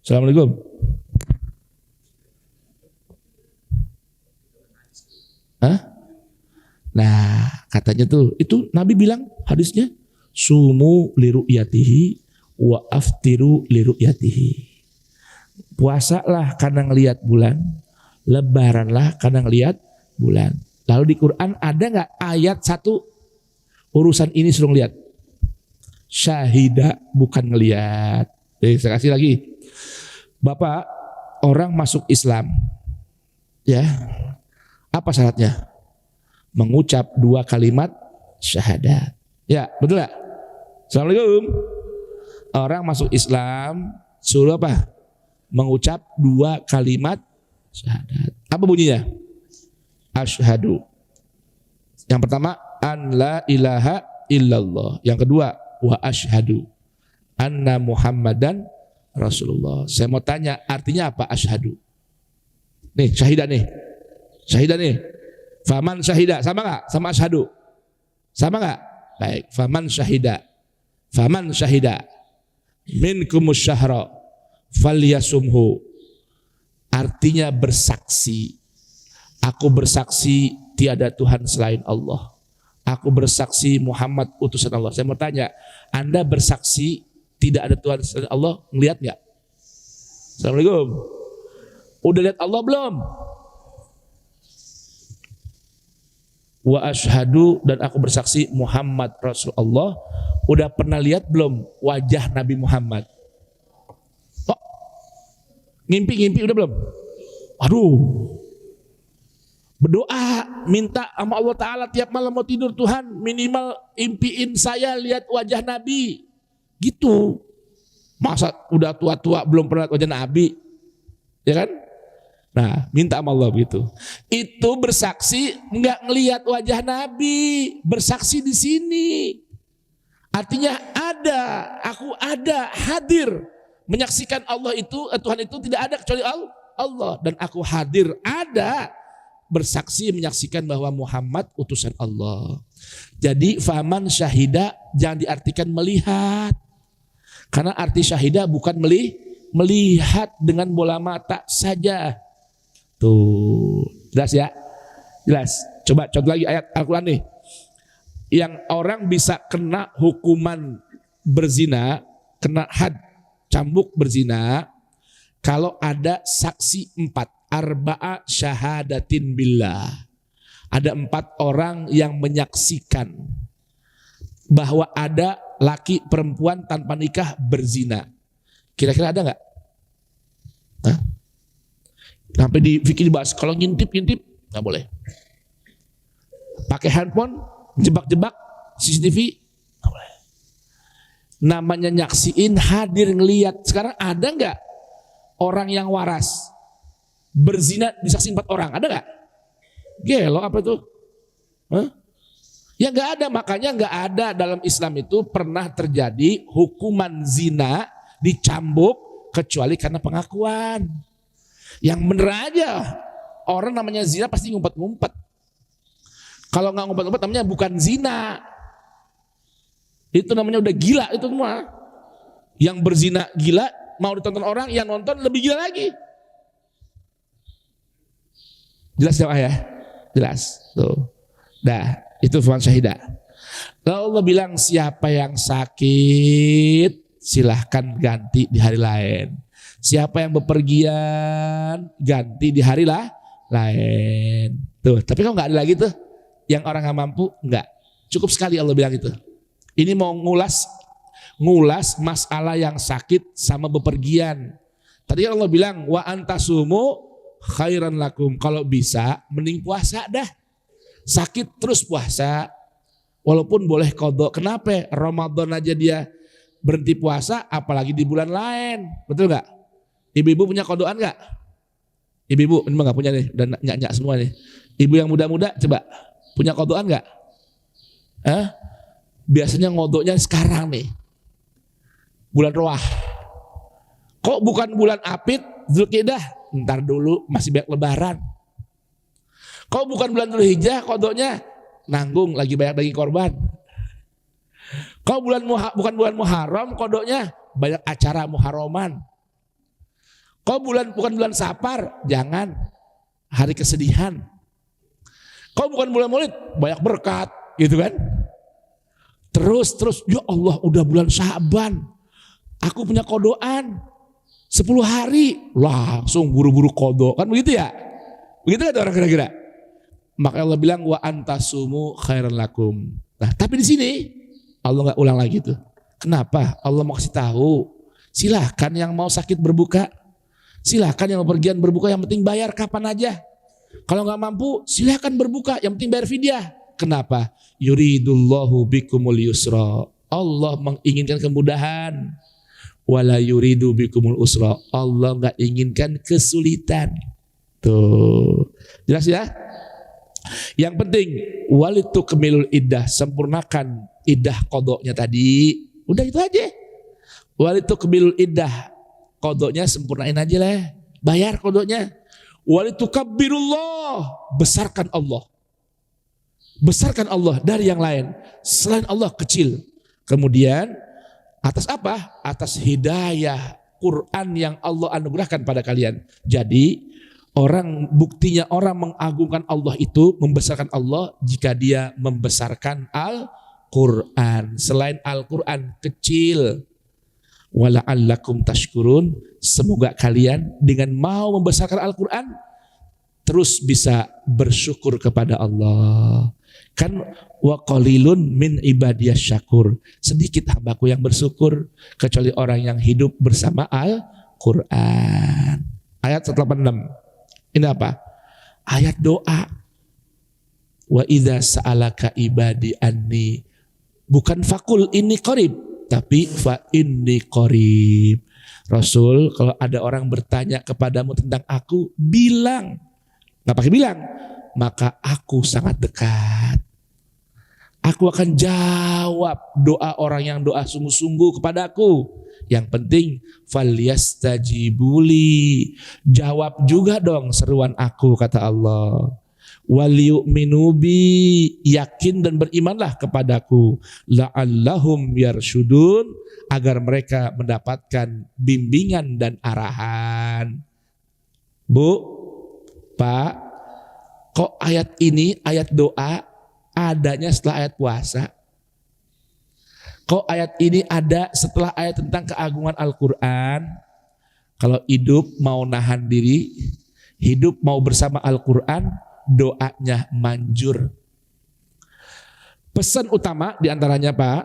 Assalamualaikum. Nah, katanya tuh, itu Nabi bilang hadisnya, sumu liru'yatihi wa aftiru liru'yatihi. Puasalah karena ngelihat bulan, lebaranlah karena ngelihat bulan. Lalu di Quran ada nggak ayat satu urusan ini suruh ngelihat? Syahida, bukan ngelihat. Saya kasih lagi. Bapak, orang masuk Islam, ya, apa syaratnya? Mengucap 2 kalimat syahadat. Ya, betul gak? Assalamualaikum. Orang masuk Islam suruh apa? Mengucap 2 kalimat syahadat. Apa bunyinya? Asyhadu. Yang pertama, an la ilaha illallah. Yang kedua, wa asyhadu anna Muhammadan Rasulullah. Saya mau tanya, artinya apa asyhadu? Nih, syahidah nih. Syahidah nih. Faman syahidah, sama gak? Sama asyhadu? Sama gak? Baik, faman syahidah. Faman syahidah minkumus syahra falyasumhu. Artinya bersaksi. Aku bersaksi tiada Tuhan selain Allah. Aku bersaksi Muhammad utusan Allah. Saya mau tanya, Anda bersaksi tidak ada Tuhan selain Allah, ngelihat nggak? Assalamualaikum. Udah lihat Allah belum? Wa asyhadu, dan aku bersaksi Muhammad Rasulullah. Udah pernah lihat belum wajah Nabi Muhammad? Oh, ngimpi udah belum? Aduh. Berdoa, minta sama Allah Ta'ala tiap malam mau tidur, Tuhan minimal impiin saya lihat wajah Nabi. Gitu. Masa udah tua-tua belum pernah lihat wajah Nabi? Ya kan? Nah, minta sama Allah begitu. Itu bersaksi nggak ngelihat wajah Nabi, bersaksi di sini. Artinya aku ada, hadir, menyaksikan Allah itu, Tuhan itu tidak ada kecuali Allah, dan aku hadir, ada, bersaksi menyaksikan bahwa Muhammad utusan Allah. Jadi faman syahida jangan diartikan melihat, karena arti syahida bukan melihat dengan bola mata saja. Tuh, jelas ya? Jelas. Coba contoh lagi ayat Al-Quran nih. yang orang bisa kena hukuman berzina, kena had cambuk berzina, kalau ada saksi 4, arba'a syahadatin billah. Ada 4 orang yang menyaksikan bahwa ada laki perempuan tanpa nikah berzina. Kira-kira ada nggak? Hah? Sampai di fikih dibahas, kalau ngintip nggak boleh. Pakai handphone, jebak-jebak, CCTV, nggak boleh. Namanya nyaksiin, hadir ngelihat. Sekarang ada nggak orang yang waras berzina disaksiin 4 orang? Ada nggak? Gelo apa tuh? Hah? Ya nggak ada, makanya nggak ada dalam Islam itu pernah terjadi hukuman zina dicambuk kecuali karena pengakuan. Yang bener aja, orang namanya zina pasti ngumpet-ngumpet. Kalau nggak ngumpet-ngumpet namanya bukan zina. Itu namanya udah gila itu semua. Yang berzina gila, mau ditonton orang, yang nonton lebih gila lagi. Jelas ya? Jelas. Tuh. Dah, itu firman syahidah. Lalu Allah bilang siapa yang sakit silahkan ganti di hari lain. Siapa yang bepergian ganti di hari lain. Tuh, tapi kok nggak ada lagi tuh yang orang nggak mampu? Nggak. Cukup sekali Allah bilang itu. Ini mau ngulas masalah yang sakit sama bepergian. Tadi Allah bilang wa antasumu khairan lakum. Kalau bisa mending puasa dah. Sakit terus puasa. Walaupun boleh qadha. Kenapa? Ramadan aja dia berhenti puasa, apalagi di bulan lain. Betul gak? Ibu-ibu punya qadhaan gak? Ibu-ibu, ini mah gak punya nih, udah nyak-nyak semua nih. Ibu yang muda-muda coba, punya qadhaan gak? Biasanya ngodoknya sekarang nih. Bulan Roah. Kok bukan bulan Apit, Zulkidah? Ntar dulu, masih banyak lebaran. Kok bukan bulan Dzulhijjah, qadoknya nanggung lagi banyak daging korban. Kok bukan bulan Muharram, qadoknya banyak acara Muharraman. Kok bukan bulan Safar, jangan hari kesedihan. Kok bukan bulan Maulid, banyak berkat, gitu kan? Terus, ya Allah udah bulan Syaban, aku punya qadhaan 10 hari, langsung buru-buru qadha, kan begitu ya? Begitu kan orang kira-kira? Maka Allah bilang wa antasumu khairan lakum. Nah, tapi di sini Allah nggak ulang lagi tuh. Kenapa? Allah mau kasih tahu. Silahkan yang mau sakit berbuka. Silahkan yang mau pergian berbuka. Yang penting bayar kapan aja. Kalau nggak mampu, silahkan berbuka. Yang penting bayar fidyah. Kenapa? Yuridullahu bikumul yusra. Allah menginginkan kemudahan. Wala yuridu bikumul usra. Allah nggak inginkan kesulitan. Tuh, jelas ya? Yang penting walitukmilul iddah, sempurnakan iddah qadoknya tadi. Udah itu aja. Walitukmilul iddah, qadoknya sempurnain aja lah. Bayar qadoknya. Walitukabbirullah, besarkan Allah. Besarkan Allah dari yang lain. Selain Allah kecil. Kemudian atas apa? Atas hidayah Quran yang Allah anugerahkan pada kalian. Jadi buktinya orang mengagungkan Allah itu, membesarkan Allah jika dia membesarkan Al-Quran. Selain Al-Quran kecil. Wala'allakum tashkurun. Semoga kalian dengan mau membesarkan Al-Quran terus bisa bersyukur kepada Allah. Kan wa qalilun min ibadiyas syakur. Sedikit hambaku yang bersyukur kecuali orang yang hidup bersama Al-Quran. Ayat 186. Ini apa? Ayat doa. Wa idza sa'alaka ibadi anni. Bukan fakul inni qarib, tapi fa inni qarib. Rasul, kalau ada orang bertanya kepadamu tentang aku, bilang. Nggak pakai bilang. Maka aku sangat dekat. Aku akan jawab doa orang yang doa sungguh-sungguh kepadaku. Yang penting falyastajibuli, jawab juga dong seruan aku, kata Allah. Waliyu'minu bi, yakin dan berimanlah kepadaku. La'allahum yarsyudun, agar mereka mendapatkan bimbingan dan arahan. Bu, Pak, kok ayat ini ayat doa adanya setelah ayat puasa. Kok ayat ini ada setelah ayat tentang keagungan Al-Quran? Kalau hidup mau nahan diri, hidup mau bersama Al-Quran, doanya manjur. Pesan utama diantaranya Pak,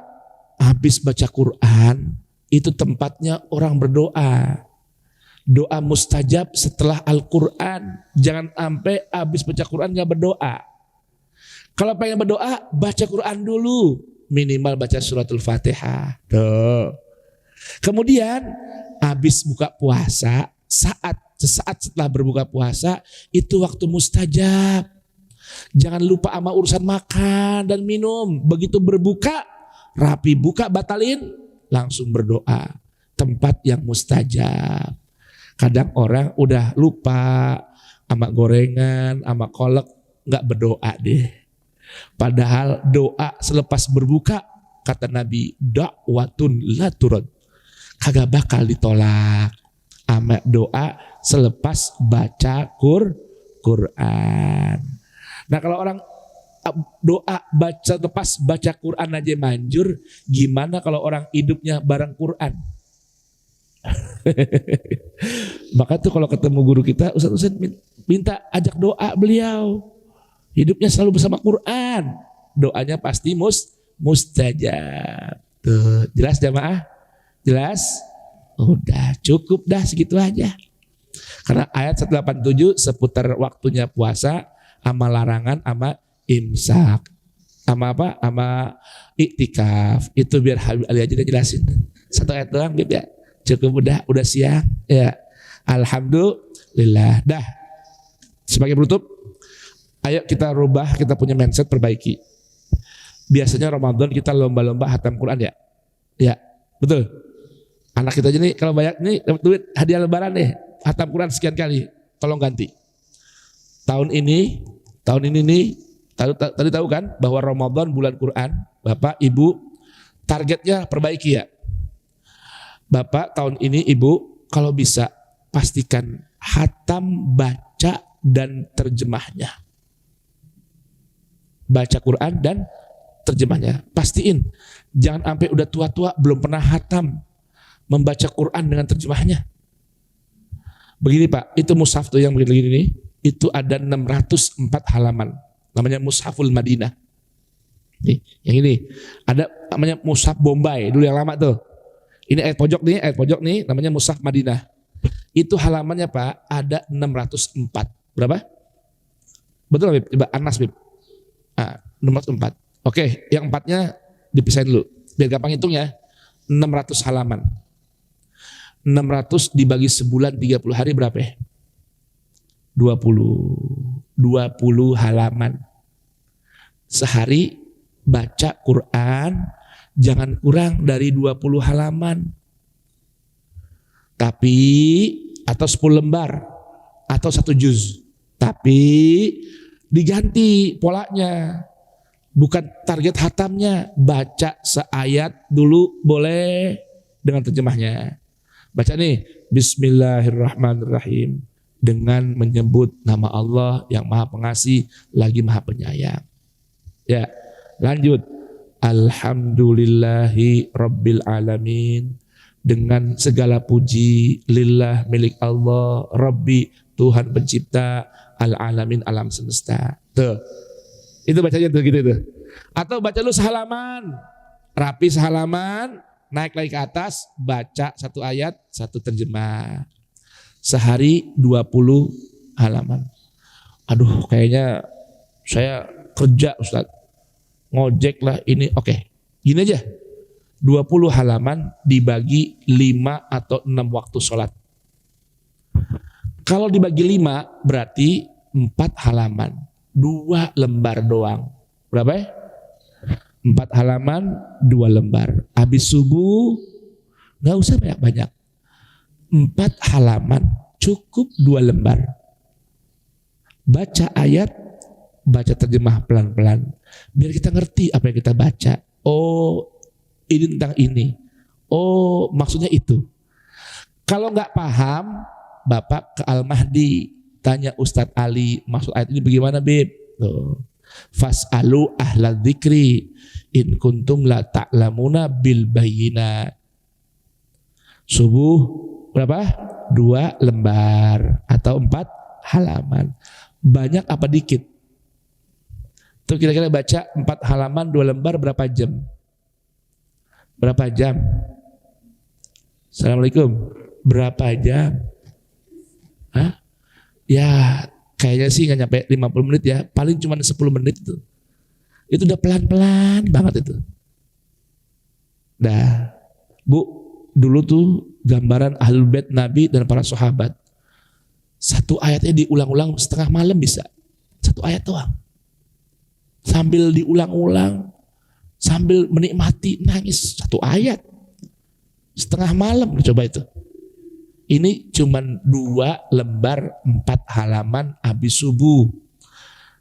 habis baca Quran, itu tempatnya orang berdoa. Doa mustajab setelah Al-Quran. Jangan sampai habis baca Quran gak berdoa. Kalau pengen berdoa, baca Quran dulu. Minimal baca suratul Fatihah. Tuh. Kemudian habis buka puasa, sesaat setelah berbuka puasa, itu waktu mustajab. Jangan lupa sama urusan makan dan minum. Begitu berbuka, rapi buka batalin, langsung berdoa. Tempat yang mustajab. Kadang orang udah lupa sama gorengan, sama kolak, gak berdoa deh. Padahal doa selepas berbuka, kata Nabi, dakwatun la turad, kagak bakal ditolak. Sama doa selepas baca Quran. Nah kalau orang doa baca lepas baca Quran aja manjur, gimana kalau orang hidupnya bareng Quran? Maka tuh kalau ketemu guru kita, Ustaz minta ajak doa beliau. Hidupnya selalu bersama Quran. Doanya pasti mustajab. Tuh, jelas jamaah? Jelas? Udah cukup dah segitu aja. Karena ayat 187 seputar waktunya puasa, sama larangan, sama imsak. Sama apa? Sama iktikaf. Itu biar Habib Ali aja jelasin. Satu ayat doang Bib ya. Cukup udah siang. Ya. Alhamdulillah. Dah. Sebagai penutup, ayo kita rubah, kita punya mindset, perbaiki. Biasanya Ramadan kita lomba-lomba hatam Quran ya? Ya, betul. Anak kita aja nih kalau banyak nih dapat duit hadiah lebaran nih, hatam Quran sekian kali, tolong ganti. Tahun ini nih, tadi tahu kan bahwa Ramadan bulan Quran, Bapak, Ibu, targetnya perbaiki ya. Bapak tahun ini Ibu kalau bisa pastikan hatam baca dan terjemahnya. Baca Quran dan terjemahnya. Pastiin. Jangan sampai udah tua-tua belum pernah hatam membaca Quran dengan terjemahnya. Begini Pak, itu mushaf tuh yang begini nih, itu ada 604 halaman. Namanya Mushaful Madinah. Nih, yang ini. Ada namanya Mushaf Bombay, dulu yang lama tuh. Ini ayat pojok nih, namanya Mushaf Madinah. Itu halamannya Pak, ada 604. Berapa? Betul Bib? Coba Anas Bib. Nomor 4. Oke, yang 4-nya dipisahin dulu. Biar gampang hitungnya. 600 halaman. 600 dibagi sebulan 30 hari berapa ya? 20 halaman. Sehari baca Quran jangan kurang dari 20 halaman. Tapi atau 10 lembar atau 1 juz. Tapi diganti polanya. Bukan target hatamnya, baca seayat dulu boleh dengan terjemahnya. Baca nih, Bismillahirrahmanirrahim, dengan menyebut nama Allah yang Maha Pengasih lagi Maha Penyayang. Ya, lanjut. Alhamdulillahi Rabbil Alamin, dengan segala puji lillah milik Allah, Rabbi Tuhan pencipta, al-alamin alam semesta. Tuh. Itu bacanya tuh gitu tuh. Atau baca lu sehalaman, rapi sehalaman, naik lagi ke atas, baca 1 ayat, 1 terjemah. Sehari 20 halaman. Aduh, kayaknya saya kerja Ustaz. Ngojek lah ini. Oke. Gini aja. 20 halaman dibagi 5 atau 6 waktu sholat. Kalau dibagi 5 berarti 4 halaman. 2 lembar doang. Berapa ya? 4 halaman, 2 lembar. Habis subuh, gak usah banyak-banyak. 4 halaman, cukup 2 lembar. Baca ayat, baca terjemah pelan-pelan. Biar kita ngerti apa yang kita baca. Oh, ini tentang ini. Oh, maksudnya itu. Kalau gak paham, Bapak ke Al-Mahdi. Tanya Ustadz Ali, maksud ayat ini bagaimana Beb? Tuh. Fas'alu ahla dzikri in kuntum la ta'lamuna bil bayyinat. Subuh berapa? 2 lembar atau 4 halaman. Banyak apa dikit? Tuh kira-kira baca 4 halaman 2 lembar berapa jam? Berapa jam? Assalamualaikum. Berapa jam? Hah? Ya kayaknya sih nggak nyampe 50 menit ya. Paling cuma 10 menit itu. Itu udah pelan-pelan banget itu. Dah, Bu, dulu tuh gambaran Ahlul Bait Nabi dan para sahabat. Satu ayatnya diulang-ulang setengah malam bisa. Satu ayat doang. Sambil diulang-ulang, sambil menikmati, nangis. Satu ayat. Setengah malam, coba itu. Ini cuman 2 lembar 4 halaman habis subuh.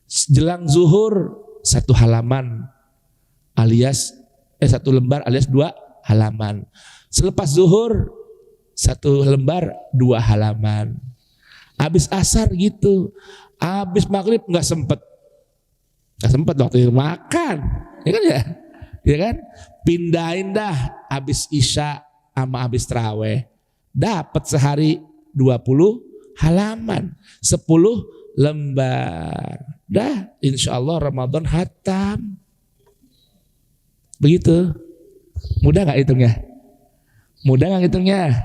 Jelang zuhur 1 halaman alias 1 lembar alias 2 halaman. Selepas zuhur 1 lembar 2 halaman. Habis asar gitu. Habis maghrib nggak sempet waktu itu makan. Ya kan ya? Ya kan? Pindahin dah habis isya sama habis taraweh. Dapat sehari 20 halaman, 10 lembar. Dah, insya Allah Ramadan hatam. Begitu. Mudah nggak hitungnya? Mudah nggak hitungnya?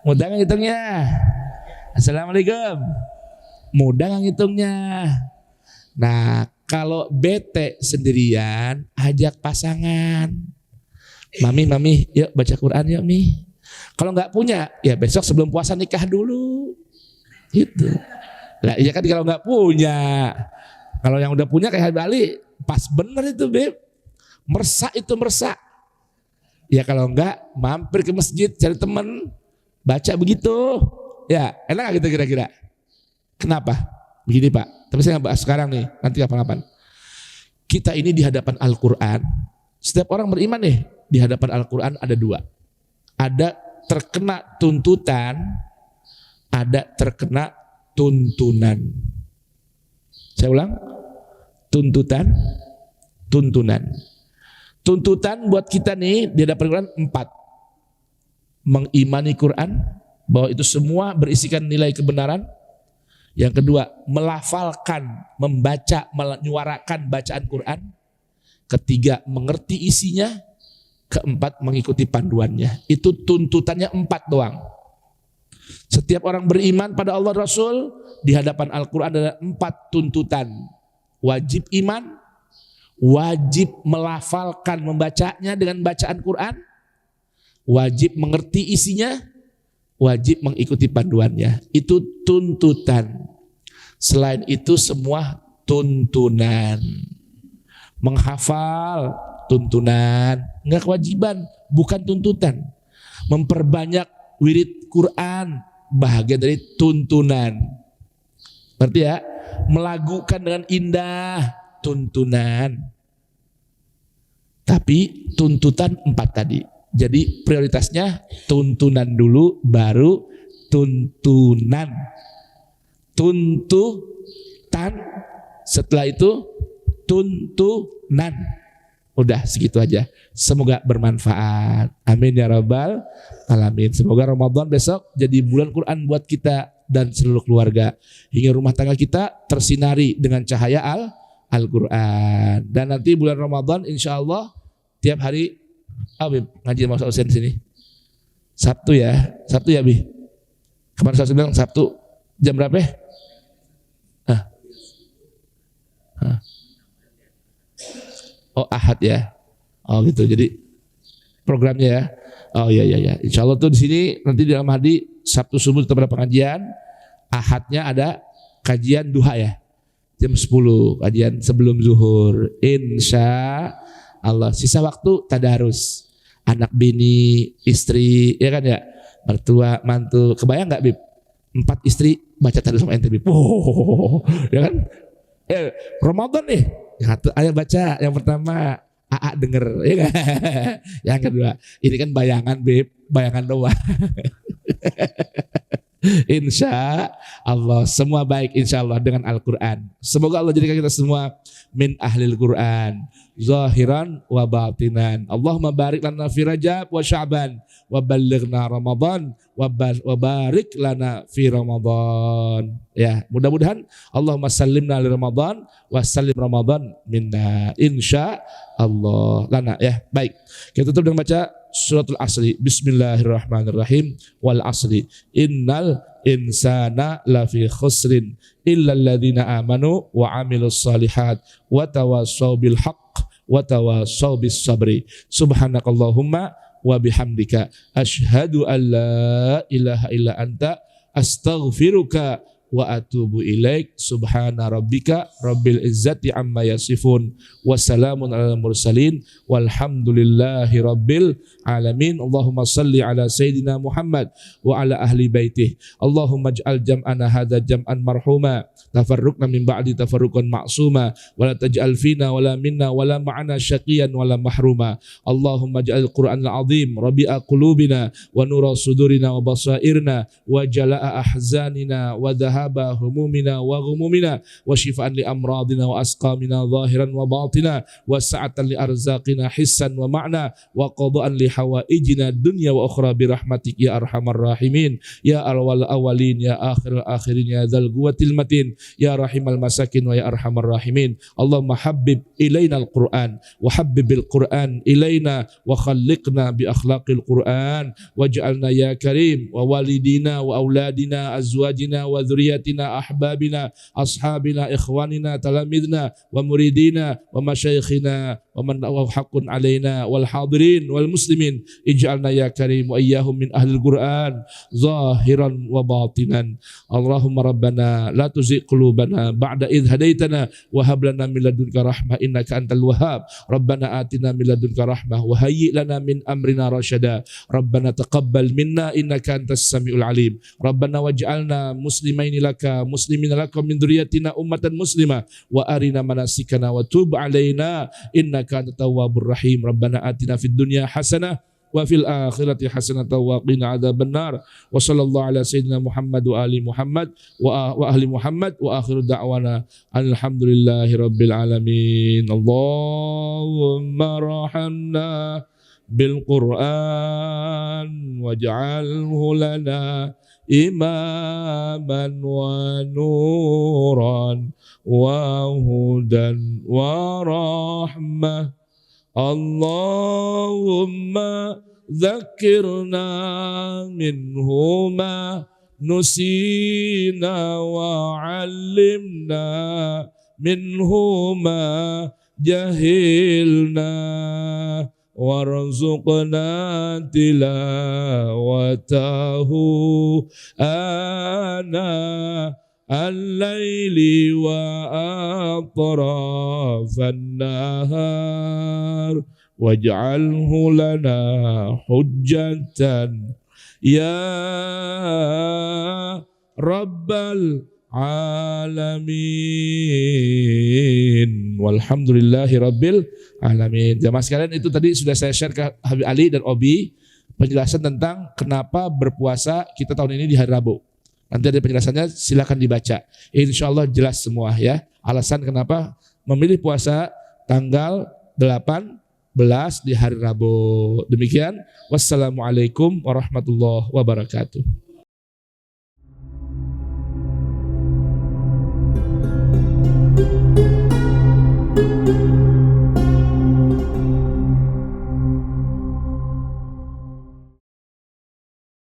Mudah nggak hitungnya? Assalamualaikum. Mudah nggak hitungnya? Nah, kalau bete sendirian, ajak pasangan. Mami, yuk baca Quran yuk Mi. Kalau nggak punya, ya besok sebelum puasa nikah dulu. Gitu. Lah iya kan kalau nggak punya. Kalau yang udah punya kayak Habib Ali, pas bener itu Beb. Mersak itu mersak. Ya kalau enggak, mampir ke masjid cari temen, baca begitu. Ya, enak gak gitu kira-kira? Kenapa? Begini Pak, tapi saya nggak bahas sekarang nih, nanti kapan-kapan. Kita ini di hadapan Al-Quran, setiap orang beriman nih, di hadapan Al-Quran ada 2. Ada terkena tuntutan, ada terkena tuntunan. Saya ulang, tuntutan, tuntunan. Tuntutan buat kita nih di hadapan Quran 4. Mengimani Quran, bahwa itu semua berisikan nilai kebenaran. Yang kedua, melafalkan, membaca, menyuarakan bacaan Quran. Ketiga, mengerti isinya. Keempat, mengikuti panduannya. Itu tuntutannya 4 doang. Setiap orang beriman pada Allah Rasul, di hadapan Al-Quran ada 4 tuntutan. Wajib iman, wajib melafalkan, membacanya dengan bacaan Quran, wajib mengerti isinya, wajib mengikuti panduannya. Itu tuntutan. Selain itu semua tuntunan. Menghafal tuntunan, enggak kewajiban, bukan tuntutan. Memperbanyak wirid Quran, bahagian dari tuntunan. Berarti ya, melakukan dengan indah, tuntunan. Tapi tuntutan 4 tadi. Jadi prioritasnya tuntunan dulu, baru tuntunan. Tuntutan, setelah itu tuntunan. Udah segitu aja. Semoga bermanfaat. Amin ya rabbal alamin. Semoga Ramadan besok jadi bulan Quran buat kita dan seluruh keluarga. Hingga rumah tangga kita tersinari dengan cahaya Al-Quran. Dan nanti bulan Ramadan insya Allah tiap hari Habib ngaji sama Ustaz Husain sini. Sabtu ya Bi. Kemarin saya bilang Sabtu jam berapa ya? Oh Ahad ya. Oh gitu. Jadi programnya ya. Oh iya. Insya Allah tuh di sini nanti di dalam hadi Sabtu subuh tetap ada pengajian. Ahadnya ada kajian duha ya. Jam 10 kajian sebelum zuhur. Insya Allah. Sisa waktu tadarus. Anak bini, istri, ya kan ya. Mertua, mantu. Kebayang nggak Bib? 4 istri baca tadarus sama ente Bib. Oh, ya kan? Ramadan nih. Yang satu ayah baca, yang pertama AA denger, ya kan? Yang kedua, ini kan bayangan Beb, bayangan doang. Insya Allah semua baik insya Allah dengan Al-Quran. Semoga Allah jadikan kita semua min ahlil Quran, zahiran wa batinan. Allahumma barik lana fi Rajab wa Sya'ban wa ballighna Ramadan wa barik lana fi Ramadan. Ya, mudah-mudahan Allahumma sallimna li Ramadan wa sallim Ramadan minna insya Allah lana ya. Baik, kita tutup dengan baca suratul asri. Bismillahirrahmanirrahim. Wal asri innal insana lafi khusrin illal ladzina amanu wa amilus solihat wa tawassaw bil haqq wa tawassaw bis sabri. Subhanakallahumma wa bihamdika asyhadu an la ilaha illa anta astaghfiruka wa atubu ilaik. Subhana rabbika rabbil izzati amma yasifun wa salamun alal mursalin walhamdulillahi rabbil alamin. Allahumma salli ala sayyidina Muhammad wa ala ahli baitih. Allahumma ij'al jam'ana hadza jam'an marhuma tafarruqna min ba'di tafarruqan ma'suma wa la taj'al fina wa la minna wa la ma'ana syaqiyan wa la mahruma. Allahumma ij'al Qur'anal azim rabi'a qulubina wa nura sudurina wa basairna wa jala'a ahzanina wa dhahaba humumina wa ghumumina wa shifaan li amradina wa asqamina zahiran wa batina wa sa'atan li arzaqina hissan wa ma'na wa qada'an li hawaijina dunya wa ukhra bi rahmatik ya arhamar rahimin ya awwal awwalin ya akhirul akhirin ya dzal quwwatil matin ya rahimal masakin wa ya arhamar rahimin. Allahumma habbib ilaina al-Qur'an wa habbibil Qur'an ilaina wa khalliqna bi akhlaqil Qur'an waj'alna ya karim wa walidina wa auladina azwajina wa dhurriyyatina ahbabina ashabina ikhwanina talamidna wa muridina wa masyayikhina wa man haqqun alaina wal hadirin wal muslimin ij'alna ya karim wa iyyahum min ahlil Qur'an zahiran wa batinan. Allahumma rabbana la tuzigh qulubana ba'da idh hadaitana wa hab lana min ladunka rahmah innaka antal wahhab. Rabbana atina min ladunka rahmah wa hayyi lana min amrina rasyada. Rabbana taqabbal minna innaka antas samiul alim. Rabbana waj'alna muslimaini laka muslimina laka min dzurriyyatina ummatan muslimah wa arina manasikana wa tub alaina innaka antat tawwabur rahim. Rabbana atina fid dunya hasanah wa fil akhirati hasanatan wa qina adzabannar. Wa sallallahu ala sayyidina Muhammad wa ali Muhammad wa ahli Muhammad wa akhiru da'wana alhamdulillahi rabbil alamin. Allahumma rahamna bil Qur'an waj'alhu lana imaman wa nuran wa hudan wa rahmah. Allahumma dzakirna minhu ma nusina wa 'allimna minhu ma jahilna warzuqna tilawatahu ana al-laili wa atrafan nahar waj'alhu lana hujjatan ya rabbal alamin. Walhamdulillahi rabbil alamin. Jamaah sekalian, itu tadi sudah saya share ke Habib Ali dan Obi penjelasan tentang kenapa berpuasa kita tahun ini di hari Rabu. Nanti ada penjelasannya, silakan dibaca. Insya Allah jelas semua ya. Alasan kenapa memilih puasa tanggal 18 di hari Rabu. Demikian. Wassalamualaikum warahmatullahi wabarakatuh.